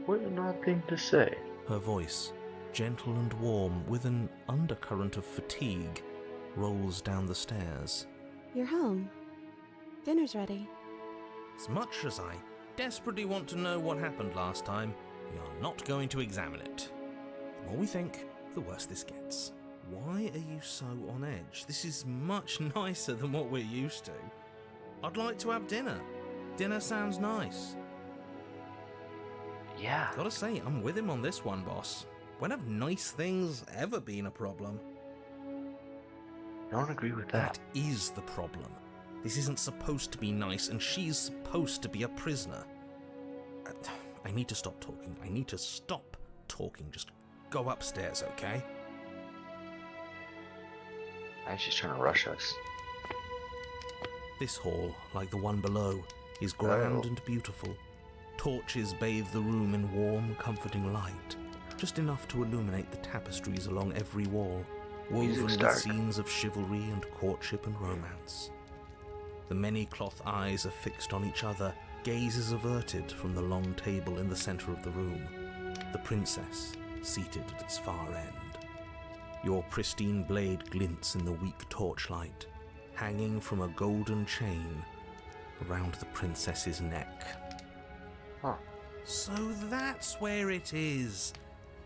What an odd thing to say. Her voice, gentle and warm, with an undercurrent of fatigue, rolls down the stairs. You're home. Dinner's ready. As much as I desperately want to know what happened last time, we are not going to examine it. The more we think, the worse this gets. Why are you so on edge? This is much nicer than what we're used to. I'd like to have dinner. Dinner sounds nice. Yeah. Gotta say, I'm with him on this one, boss. When have nice things ever been a problem? I don't agree with that. That is the problem. This isn't supposed to be nice, and she's supposed to be a prisoner. I need to stop talking. I need to stop talking. Just go upstairs, okay? I was just trying to rush us. This hall, like the one below, is grand Oh. and beautiful. Torches bathe the room in warm, comforting light, just enough to illuminate the tapestries along every wall, woven Music's with dark. scenes of chivalry and courtship and romance. The many cloth eyes are fixed on each other, gazes averted from the long table in the centre of the room, the princess seated at its far end. Your pristine blade glints in the weak torchlight, hanging from a golden chain around the princess's neck. Huh. So that's where it is.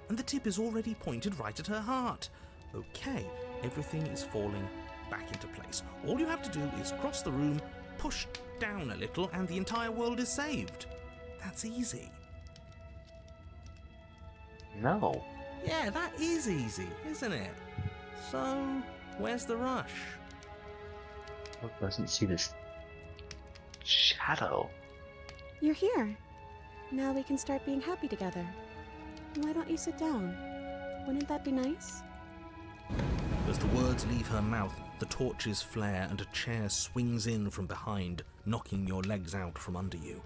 And the tip is already pointed right at her heart. Okay, everything is falling back into place. All you have to do is cross the room, push down a little, and the entire world is saved. That's easy. No. Yeah, that is easy, isn't it? So, where's the rush? Who doesn't see this shadow? You're here. Now we can start being happy together. Why don't you sit down? Wouldn't that be nice? As the words leave her mouth, the torches flare and a chair swings in from behind, knocking your legs out from under you.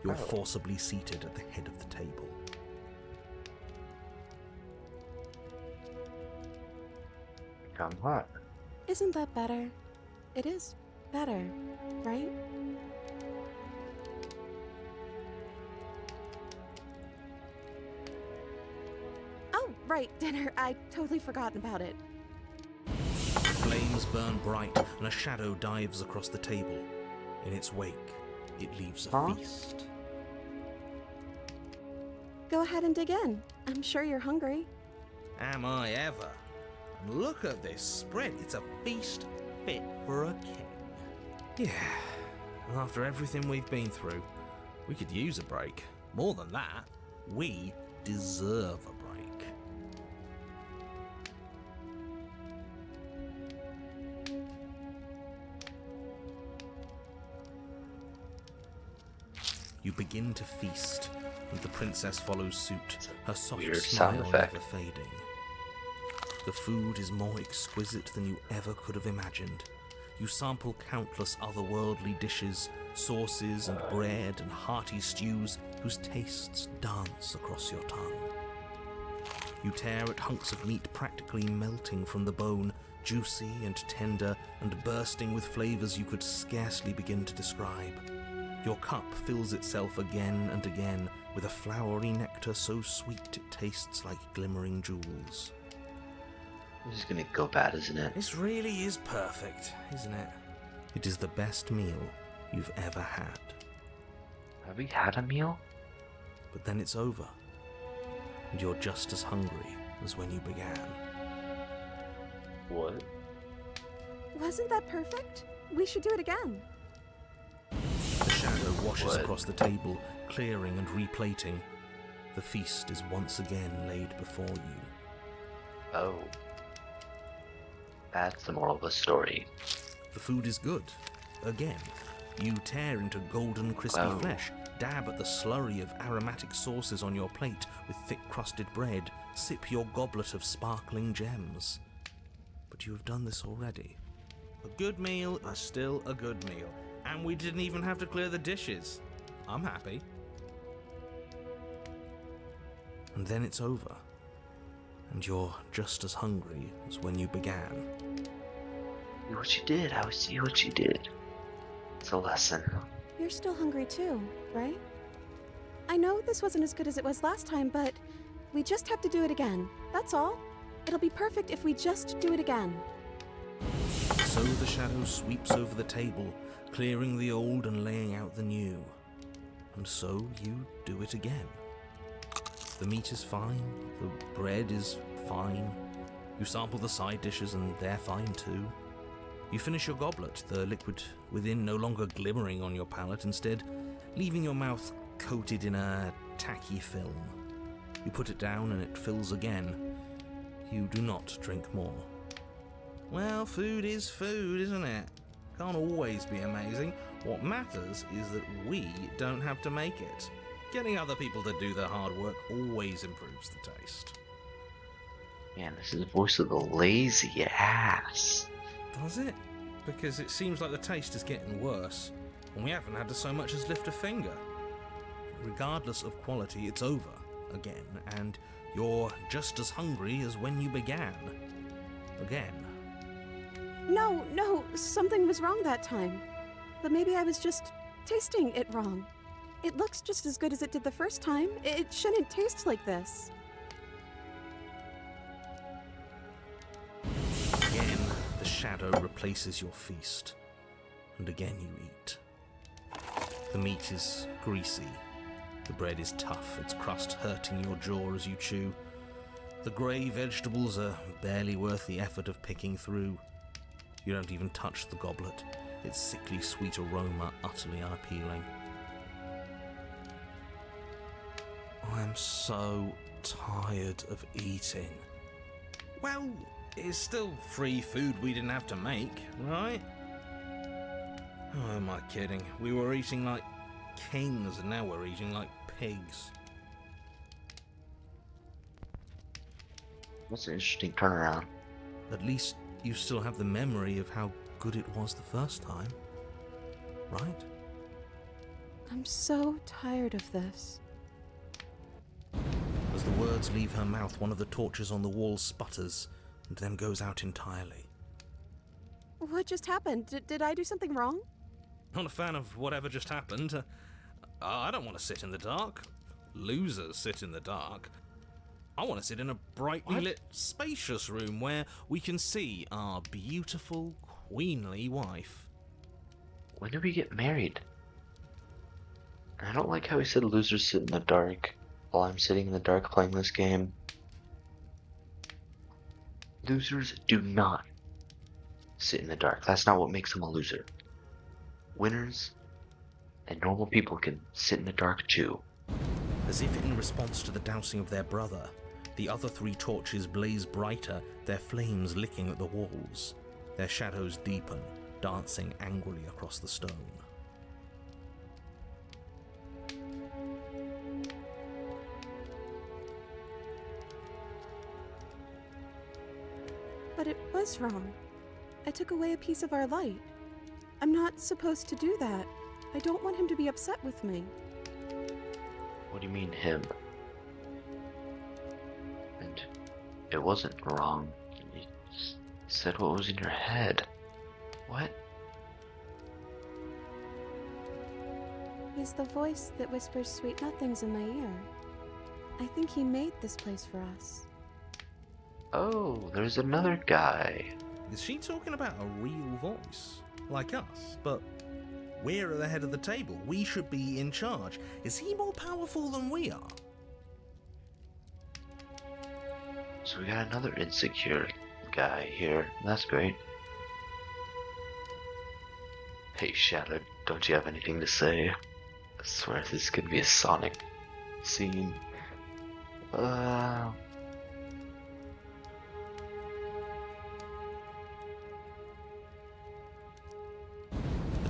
You're Oh. forcibly seated at the head of the table. Come hot. Isn't that better? It is better, right? Oh, right, dinner. I totally forgotten about it. Flames burn bright and a shadow dives across the table. In its wake, it leaves a Huh? feast. Go ahead and dig in. I'm sure you're hungry. Am I ever? And look at this spread. It's a feast fit for a king. Yeah, after everything we've been through, we could use a break. More than that, we deserve a break. You begin to feast, and the princess follows suit, her soft Weird smile sound effect. never fading. The food is more exquisite than you ever could have imagined. You sample countless otherworldly dishes, sauces and bread and hearty stews whose tastes dance across your tongue. You tear at hunks of meat practically melting from the bone, juicy and tender and bursting with flavors you could scarcely begin to describe. Your cup fills itself again and again with a flowery nectar so sweet it tastes like glimmering jewels. This is gonna go bad, isn't it? This really is perfect, isn't it? It is the best meal you've ever had. Have we had a meal? But then it's over, and you're just as hungry as when you began. What? Wasn't that perfect? We should do it again. The shadow washes What? across the table, clearing and replating. The feast is once again laid before you. Oh. That's the moral of the story. The food is good. Again, you tear into golden crispy Wow. flesh, dab at the slurry of aromatic sauces on your plate with thick-crusted bread, sip your goblet of sparkling gems. But you have done this already. A good meal is still a good meal, and we didn't even have to clear the dishes. I'm happy. And then it's over, and you're just as hungry as when you began. See what you did. I see what you did. It's a lesson. You're still hungry too, right? I know this wasn't as good as it was last time, but we just have to do it again. That's all. It'll be perfect if we just do it again. So the shadow sweeps over the table, clearing the old and laying out the new. And so you do it again. The meat is fine, the bread is fine. You sample the side dishes and they're fine too. You finish your goblet, the liquid within no longer glimmering on your palate, instead leaving your mouth coated in a tacky film. You put it down and it fills again. You do not drink more. Well, food is food, isn't it? Can't always be amazing. What matters is that we don't have to make it. Getting other people to do the hard work always improves the taste. Man, this is the voice of the lazy ass. Does it? Because it seems like the taste is getting worse, and we haven't had to so much as lift a finger. Regardless of quality, it's over again, and you're just as hungry as when you began. Again. No, something was wrong that time. But maybe I was just tasting it wrong. It looks just as good as it did the first time. It shouldn't taste like this. Again, the shadow replaces your feast, and again you eat. The meat is greasy, the bread is tough, its crust hurting your jaw as you chew. The grey vegetables are barely worth the effort of picking through. You don't even touch the goblet, its sickly sweet aroma utterly unappealing. I'm so tired of eating. Well, it's still free food we didn't have to make, right? Oh, am I kidding? We were eating like kings and now we're eating like pigs. That's an interesting turnaround. At least you still have the memory of how good it was the first time, right? I'm so tired of this. As the words leave her mouth, one of the torches on the wall sputters and then goes out entirely. What just happened? Did I do something wrong? Not a fan of whatever just happened. I don't want to sit in the dark. Losers sit in the dark. I want to sit in a brightly lit, spacious room where we can see our beautiful, queenly wife. When did we get married? I don't like how he said losers sit in the dark. while I'm sitting in the dark playing this game. Losers do not sit in the dark. That's not what makes them a loser. Winners and normal people can sit in the dark too. As if in response to the dousing of their brother, the other 3 torches blaze brighter, their flames licking at the walls. Their shadows deepen, dancing angrily across the stone. But it was wrong. I took away a piece of our light. I'm not supposed to do that. I don't want him to be upset with me. What do you mean, him? And it wasn't wrong. You said what was in your head. What? He's the voice that whispers sweet nothings in my ear. I think he made this place for us. Oh, there's another guy. Is she talking about a real voice? Like us, but we're at the head of the table. We should be in charge. Is he more powerful than we are? So we got another insecure guy here. That's great. Hey Shadow, don't you have anything to say? I swear this could be a Sonic scene. The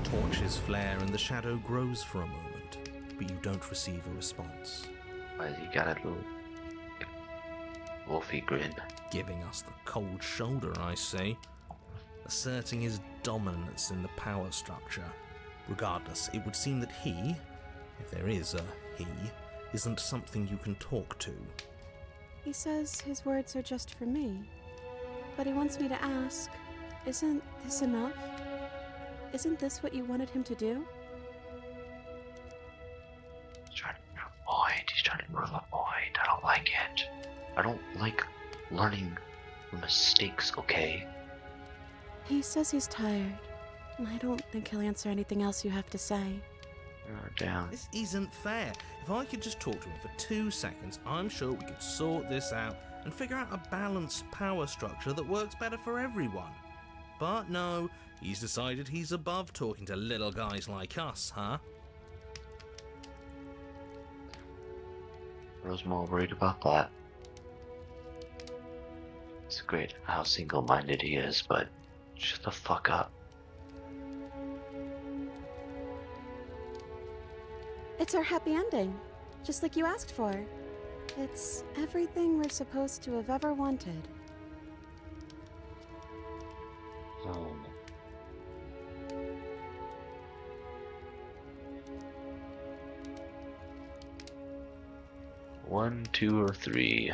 torches flare and the shadow grows for a moment, but you don't receive a response. Why has he got a little wolfy grin? Giving us the cold shoulder, I say. Asserting his dominance in the power structure. Regardless, it would seem that he, if there is a he, isn't something you can talk to. He says his words are just for me. But he wants me to ask, isn't this enough? Isn't this what you wanted him to do? He's trying to avoid. He's trying to avoid. I don't like it. I don't like learning from mistakes, okay? He says he's tired. I don't think he'll answer anything else you have to say. Down. This isn't fair. If I could just talk to him for 2 seconds, I'm sure we could sort this out and figure out a balanced power structure that works better for everyone. But no, he's decided he's above talking to little guys like us, huh? I was more worried about that. It's great how single-minded he is, but shut the fuck up. It's our happy ending, just like you asked for. It's everything we're supposed to have ever wanted. One, 2, or 3.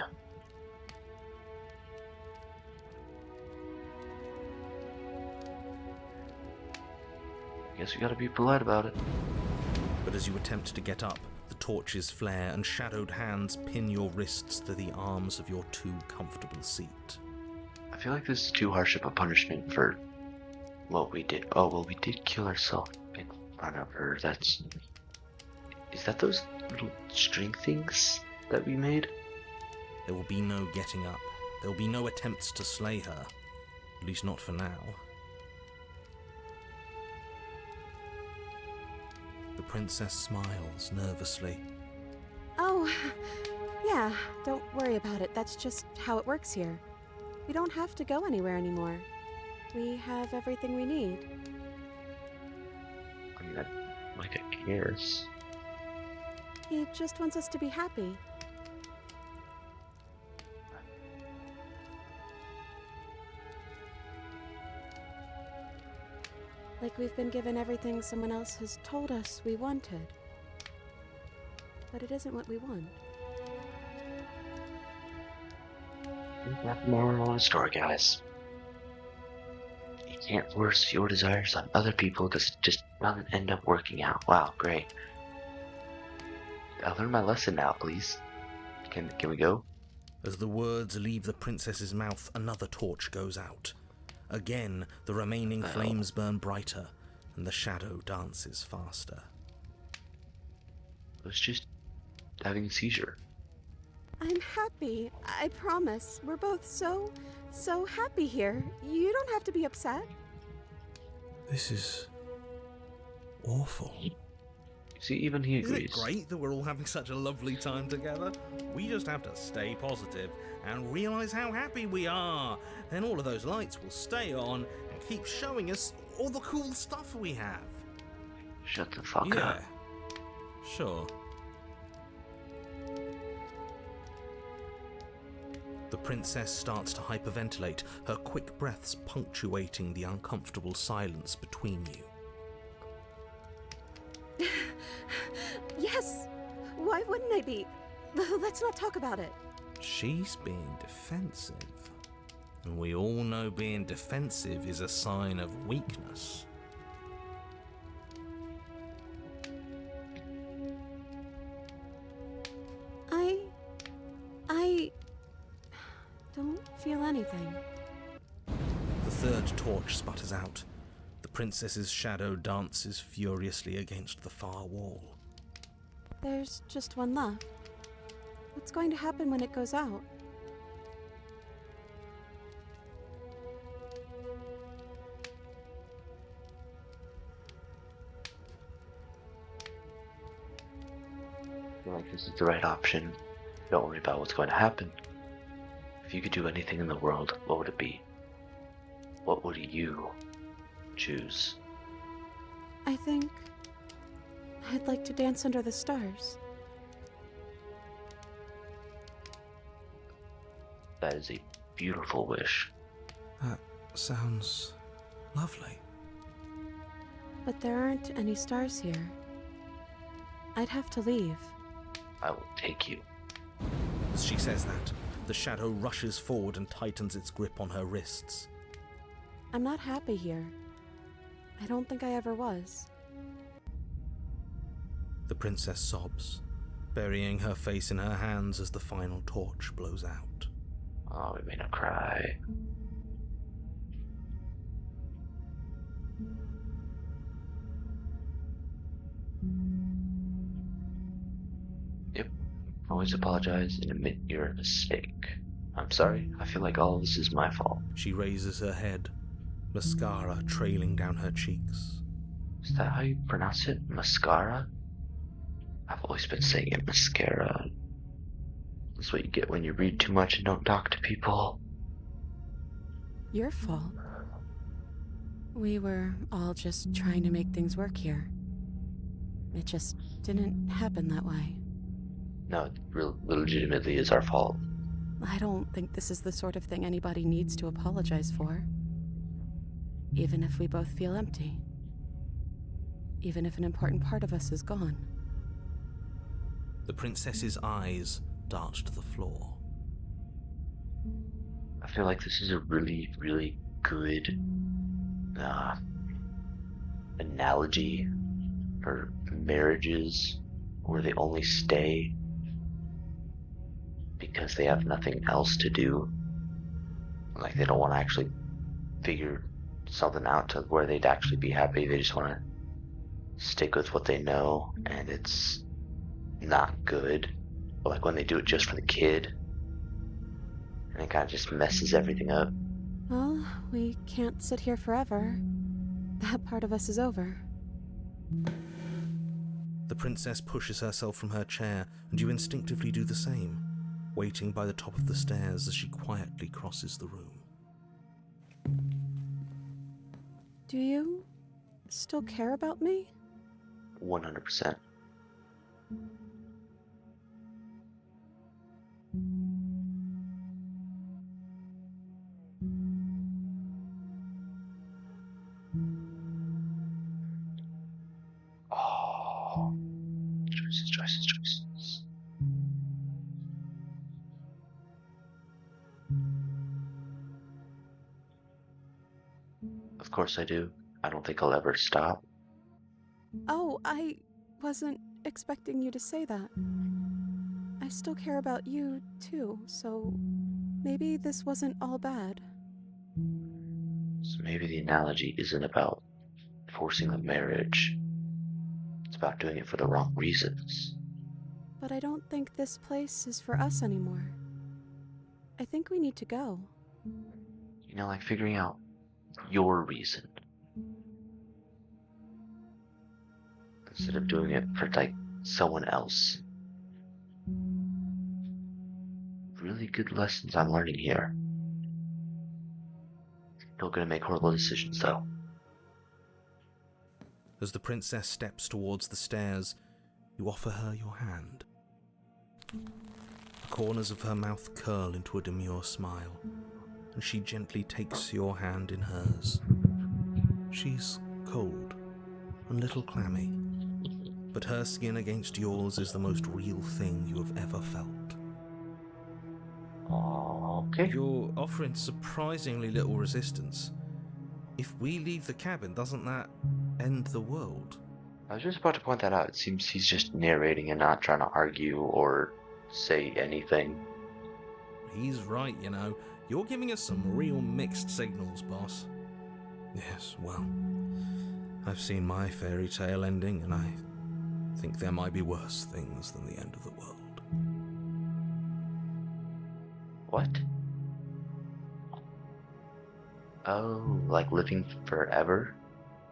I guess we gotta be polite about it. But as you attempt to get up, the torches flare and shadowed hands pin your wrists to the arms of your too comfortable seat. I feel like this is too harsh of a punishment for what we did. Oh, well, we did kill ourselves in front of her. Is that those little string things that we made? There will be no getting up. There will be no attempts to slay her. At least not for now. The princess smiles nervously. Oh, yeah, don't worry about it. That's just how it works here. We don't have to go anywhere anymore. We have everything we need. I mean, I guess. He just wants us to be happy. Like we've been given everything someone else has told us we wanted. But it isn't what we want. That's the moral of the story, guys. You can't force your desires on other people because it just doesn't end up working out. Wow, great. I learned my lesson now, please. Can we go? As the words leave the princess's mouth, another torch goes out. Again, the remaining flames burn brighter, and the shadow dances faster. I was just having a seizure. I'm happy. I promise. We're both so happy here. You don't have to be upset. This is awful. See, even he Isn't it agrees. great that we're all having such a lovely time together? We just have to stay positive and realise how happy we are. Then all of those lights will stay on and keep showing us all the cool stuff we have. Shut the fuck Yeah, up. sure. The princess starts to hyperventilate, her quick breaths punctuating the uncomfortable silence between you. Yes. Why wouldn't I be? Let's not talk about it. She's being defensive. And we all know being defensive is a sign of weakness. I don't feel anything. The third torch sputters out. The princess's shadow dances furiously against the far wall. There's just one left. What's going to happen when it goes out? I feel like this is the right option. Don't worry about what's going to happen. If you could do anything in the world, what would it be? What would you choose? I think I'd like to dance under the stars. That is a beautiful wish. That sounds lovely. But there aren't any stars here. I'd have to leave. I will take you. As she says that, the shadow rushes forward and tightens its grip on her wrists. I'm not happy here. I don't think I ever was. The princess sobs, burying her face in her hands as the final torch blows out. Oh, we made her cry. Yep. Always apologize and admit your mistake. I'm sorry. I feel like all of this is my fault. She raises her head, mascara trailing down her cheeks. Is that how you pronounce it? Mascara? I've always been saying it mascara. That's what you get when you read too much and don't talk to people. Your fault. We were all just trying to make things work here. It just didn't happen that way. No, it legitimately is our fault. I don't think this is the sort of thing anybody needs to apologize for. Even if we both feel empty. Even if an important part of us is gone. The princess's eyes dart to the floor. I feel like this is a really, really good analogy for marriages where they only stay because they have nothing else to do. Like they don't want to actually figure something out to where they'd actually be happy. They just want to stick with what they know, and it's not good. But like when they do it just for the kid, and it kind of just messes everything up. Well, we can't sit here forever. That part of us is over. The princess pushes herself from her chair, and you instinctively do the same, waiting by the top of the stairs as she quietly crosses the room. Do you still care about me? 100%. Oh, choices. Of course I do. I don't think I'll ever stop. Oh, I wasn't expecting you to say that. I still care about you, too, so maybe this wasn't all bad. So maybe the analogy isn't about forcing the marriage. It's about doing it for the wrong reasons. But I don't think this place is for us anymore. I think we need to go. You know, like figuring out your reason. Instead of doing it for, like, someone else. Really good lessons I'm learning here. Not gonna make horrible decisions, though. As the princess steps towards the stairs, you offer her your hand. The corners of her mouth curl into a demure smile, and she gently takes your hand in hers. She's cold, a little clammy, but her skin against yours is the most real thing you have ever felt. Okay. You're offering surprisingly little resistance. If we leave the cabin, doesn't that end the world? I was just about to point that out. It seems he's just narrating and not trying to argue or say anything. He's right, you know. You're giving us some real mixed signals, boss. Yes, well, I've seen my fairy tale ending, and I think there might be worse things than the end of the world. What? Oh, like living forever?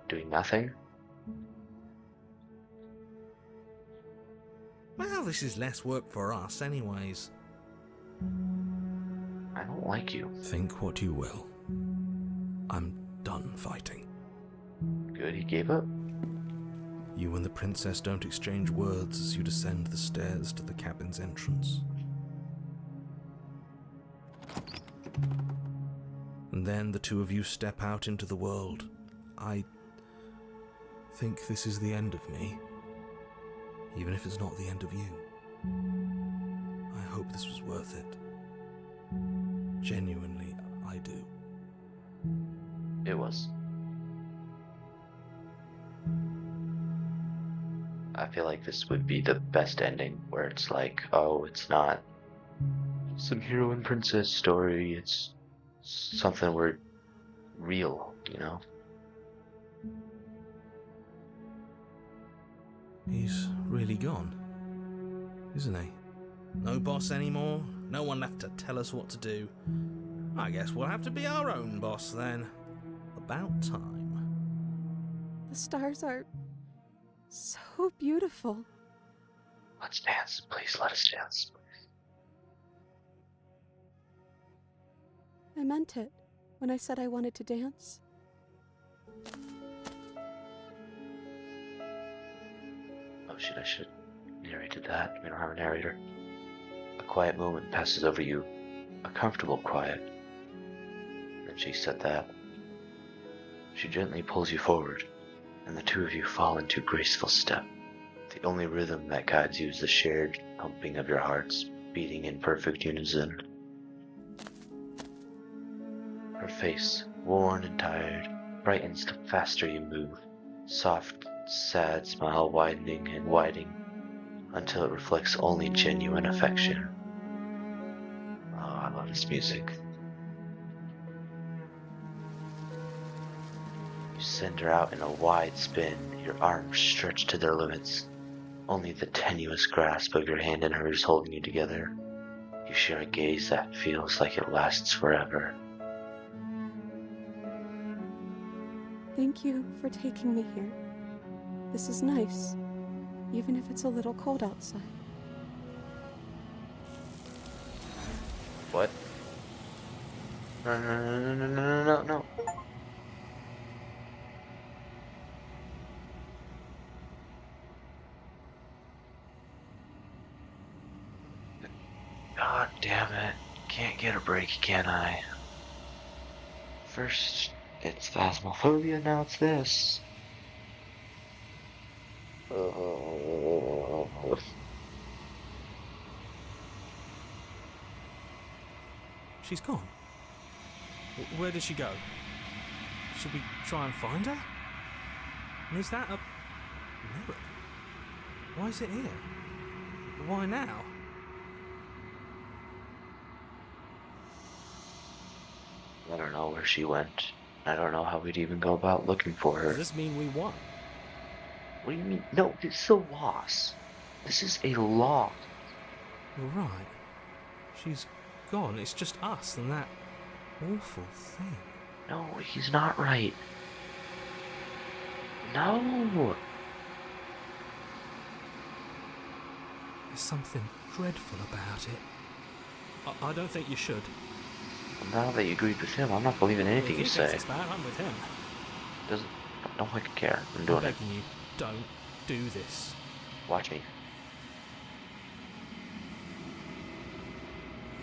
Doing nothing? Well, this is less work for us, anyways. I don't like you. Think what you will. I'm done fighting. Good, he gave up. You and the princess don't exchange words as you descend the stairs to the cabin's entrance. And then the two of you step out into the world. I think this is the end of me, even if it's not the end of you. I hope this was worth it. Genuinely, I do. It was. I feel like this would be the best ending, where it's like, oh, it's not some hero and princess story, it's something where real, you know? He's really gone, isn't he? No boss anymore, no one left to tell us what to do. I guess we'll have to be our own boss then. About time. The stars are so beautiful. Let's dance, please let us dance. I meant it when I said I wanted to dance. Oh shit, I should have narrated that. We don't have a narrator. A quiet moment passes over you. A comfortable quiet. Then she said that. She gently pulls you forward, and the two of you fall into graceful step. The only rhythm that guides you is the shared pumping of your hearts, beating in perfect unison. Her face, worn and tired, brightens the faster you move, soft, sad smile widening and widening until it reflects only genuine affection. Oh, I love this music. You send her out in a wide spin, your arms stretched to their limits. Only the tenuous grasp of your hand and hers holding you together. You share a gaze that feels like it lasts forever. Thank you for taking me here. This is nice, even if it's a little cold outside. What? No. God damn it. Can't get a break, can I? First, it's phasmophobia, now it's this. She's gone. Where did she go? Should we try and find her? And is that a mirror? Why is it here? Why now? I don't know where she went. I don't know how we'd even go about looking for her. Does this mean we won? What do you mean? No, it's still lost. This is a law. You're right. She's gone. It's just us and that awful thing. No, he's not right. No! There's something dreadful about it. I don't think you should. Now that you agreed with him, I'm not believing anything If you he say. thinks it's bad, I'm with him. Don't fucking care. I'm I'm doing it. begging you, don't do this. Watch me.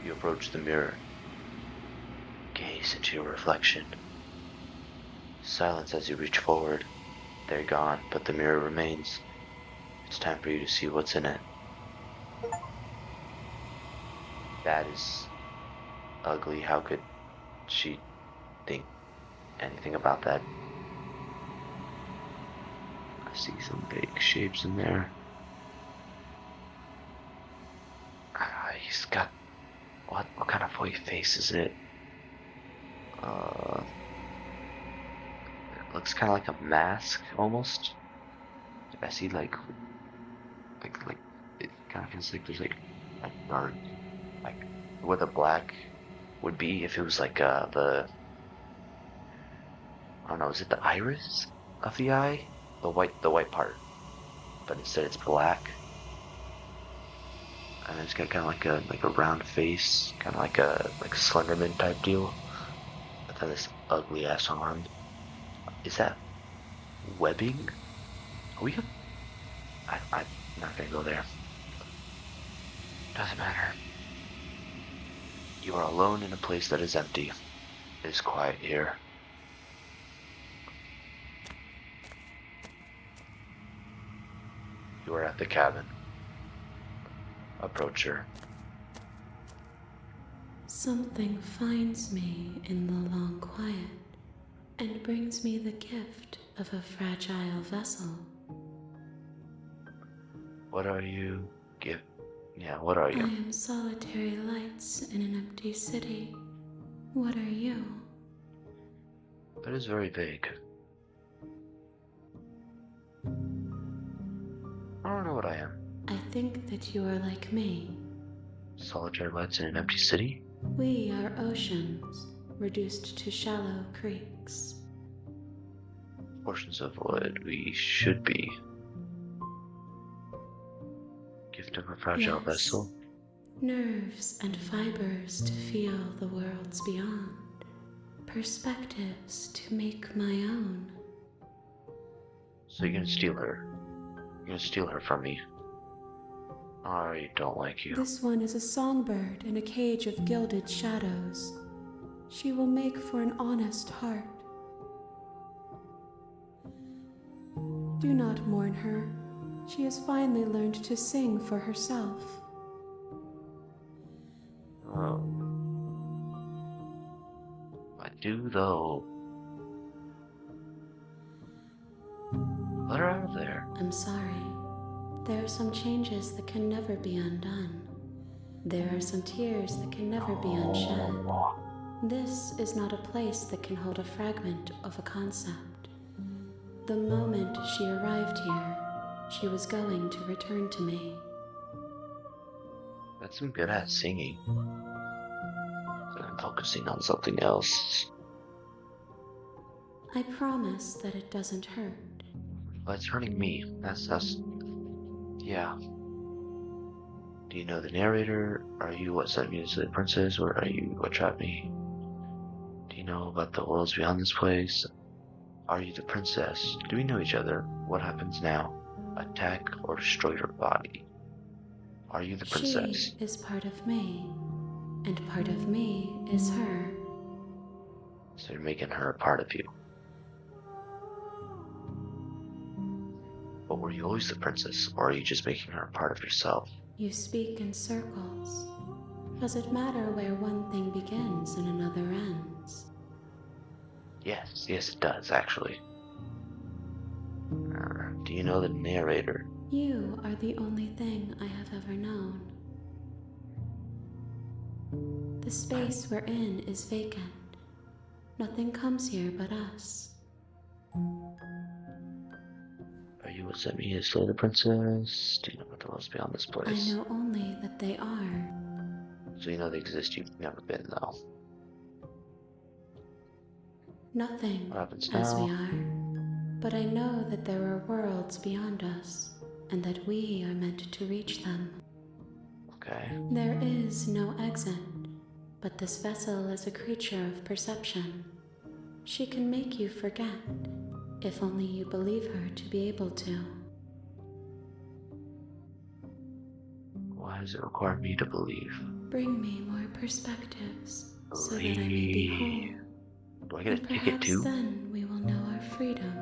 You approach the mirror. Gaze into your reflection. Silence as you reach forward. They're gone, but the mirror remains. It's time for you to see what's in it. That is ugly. How could she think anything about that? I see some big shapes in there. He's got... What kind of white face is it? It looks kind of like a mask, almost. I see like it kind of feels like there's like a dark, like where the black would be if it was like the, I don't know, is it the iris of the eye? The white part, but instead it's black. And it's got kind of like a round face, kind of like a Slenderman type deal. But then this ugly ass arm. Is that webbing? Are we? I'm not gonna go there. Doesn't matter. You are alone in a place that is empty. It is quiet here. You are at the cabin. Approach her. Something finds me in the long quiet and brings me the gift of a fragile vessel. What are you? What are I you? am solitary lights in an empty city. What are you? That is very vague. I don't know what I am. I think that you are like me. Solitary lights in an empty city? We are oceans, reduced to shallow creeks. Portions of what we should be. Gift of a fragile Yes. vessel? Nerves and fibers to feel the worlds beyond. Perspectives to make my own. So you're gonna steal her? You're gonna steal her from me? I don't like you. This one is a songbird in a cage of gilded shadows. She will make for an honest heart. Do not mourn her. She has finally learned to sing for herself. Oh. I do though. Let her out of there. I'm sorry. There are some changes that can never be undone. There are some tears that can never be unshed. This is not a place that can hold a fragment of a concept. The moment she arrived here, she was going to return to me. That's some good at singing. So I'm focusing on something else. I promise that it doesn't hurt. Well, it's hurting me. That's yeah. Do you know the narrator? Are you what sent me to the princess, or are you what trapped me? Do you know about the worlds beyond this place? Are you the princess? Do we know each other? What happens now? Attack or destroy her body? Are you the princess? She is part of me, and part of me is her. So you're making her a part of you. But were you always the princess, or are you just making her a part of yourself? You speak in circles. Does it matter where one thing begins and another ends? Yes, it does, actually. Do you know the narrator? You are the only thing I have ever known. The space we're in is vacant. Nothing comes here but us. Are you What does that mean? Is slay the princess? Do you know what else beyond this place? I know only that they are. So you know they exist, you've never been though. Nothing What happens as we now? are. But I know that there are worlds beyond us, and that we are meant to reach them. Okay. There is no exit, but this vessel is a creature of perception. She can make you forget, if only you believe her to be able to. Why does it require me to believe? Bring me more perspectives, so that I may be whole. Do I get a And ticket perhaps too? then we will know our freedom.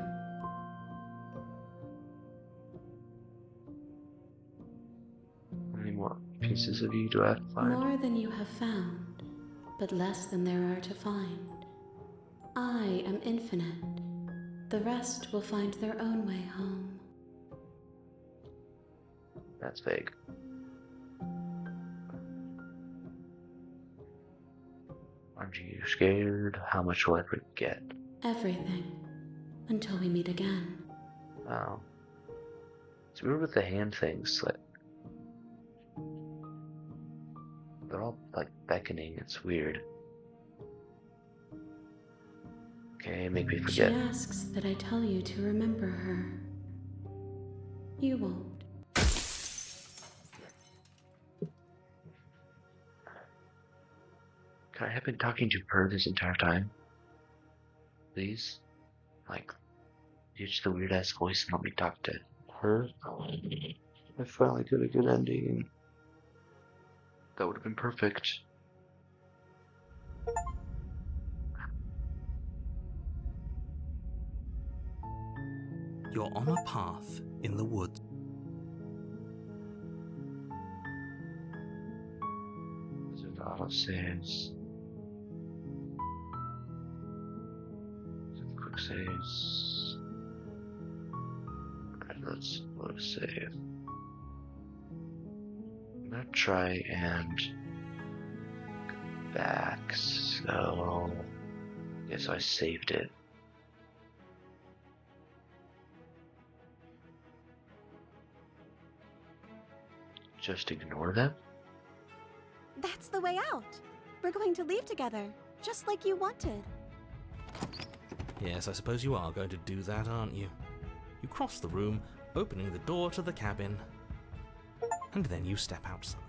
How many more pieces of you do I have to find? More than you have found, but less than there are to find. I am infinite. The rest will find their own way home. That's vague. Aren't you scared? How much will I forget? Everything. Until we meet again. Oh. It's weird with the hand things. Like, they're all like beckoning. It's weird. Okay, make me She forget. asks that I tell you to remember her. You won't. Can I have been talking to her this entire time? Please? Like, ditch the weird ass voice and let me talk to her? I finally got a good ending. That would have been perfect. You're on a path in the woods. Those are the autosaves. Quick saves. Alright, let's load a save. I'm gonna try and go back, so yes, I saved it. Just ignore them? That's the way out. We're going to leave together, just like you wanted. Yes, I suppose you are going to do that, aren't you? You cross the room, opening the door to the cabin, and then you step outside.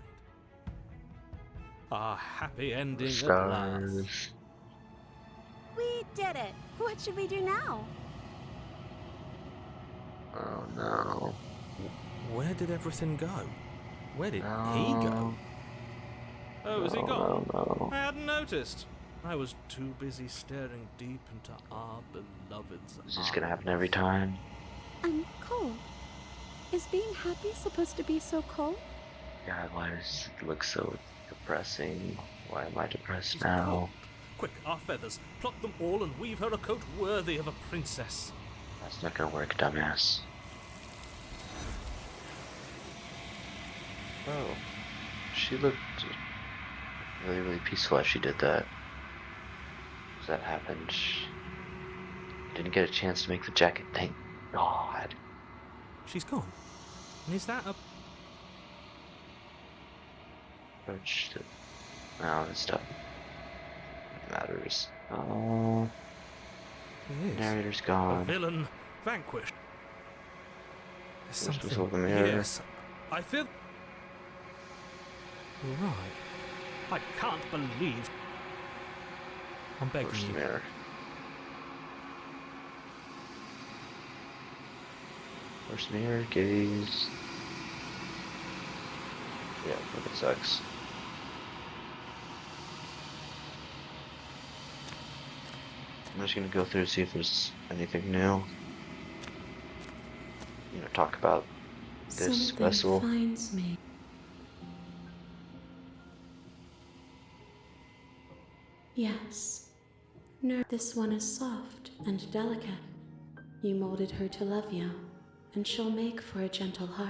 A happy ending at last. Stars. We did it. What should we do now? Oh no. Where did everything go? Where did he No. go? Oh, is he No, gone? no. I hadn't noticed. I was too busy staring deep into our beloved's Is this eyes. gonna happen every time? I'm cold. Is being happy supposed to be so cold? God, why does it look so depressing? Why am I depressed She's now? cold. Quick, our feathers. Pluck them all and weave her a coat worthy of a princess. That's not gonna work, dumbass. Oh, she looked really, really peaceful as she did that. As that happened, didn't get a chance to make the jacket. Thank God. She's gone. And is that a... Approach to... No, this stuff matters. Oh, It is. narrator's A gone. villain vanquished. There's Where's the something... silver mirror? Yes, I feel... Right. I can't believe... I'm begging Where's the you. mirror? Where's the mirror? Gaze. Yeah, it sucks. I'm just gonna go through and see if there's anything new. You know, talk about this Something vessel. finds me. Yes. No, this one is soft and delicate. You molded her to love you, and she'll make for a gentle heart.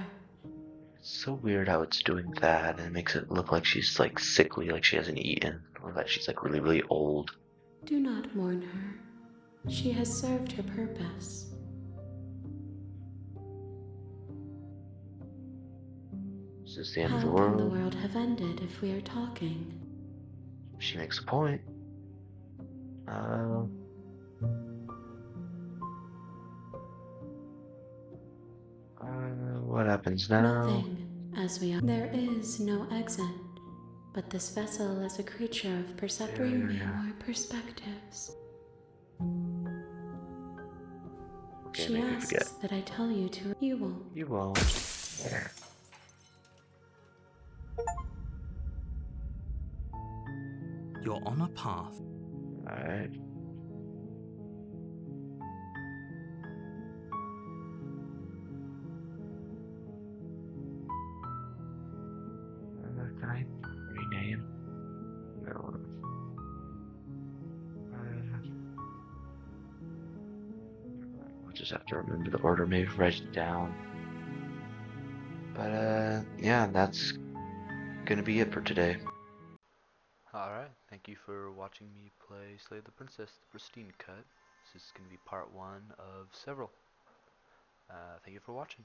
It's so weird how it's doing that, and it makes it look like she's like sickly, like she hasn't eaten, or that she's like really, really old. Do not mourn her. She has served her purpose. is the end How of the can the world. world have ended if we are talking? She makes a point. What happens now? Nothing, as we are. There is no exit, but this vessel is a creature of perception. Bring me more perspectives. Okay, She make me asks forget. that I tell you to. You won't. You won't. You're on a path. Alright. Can I rename? No. We'll just have to remember the order, maybe write it down. But yeah, that's gonna be it for today. Alright, thank you for watching me play Slay the Princess, the Pristine Cut. This is gonna be part 1 of several. Thank you for watching.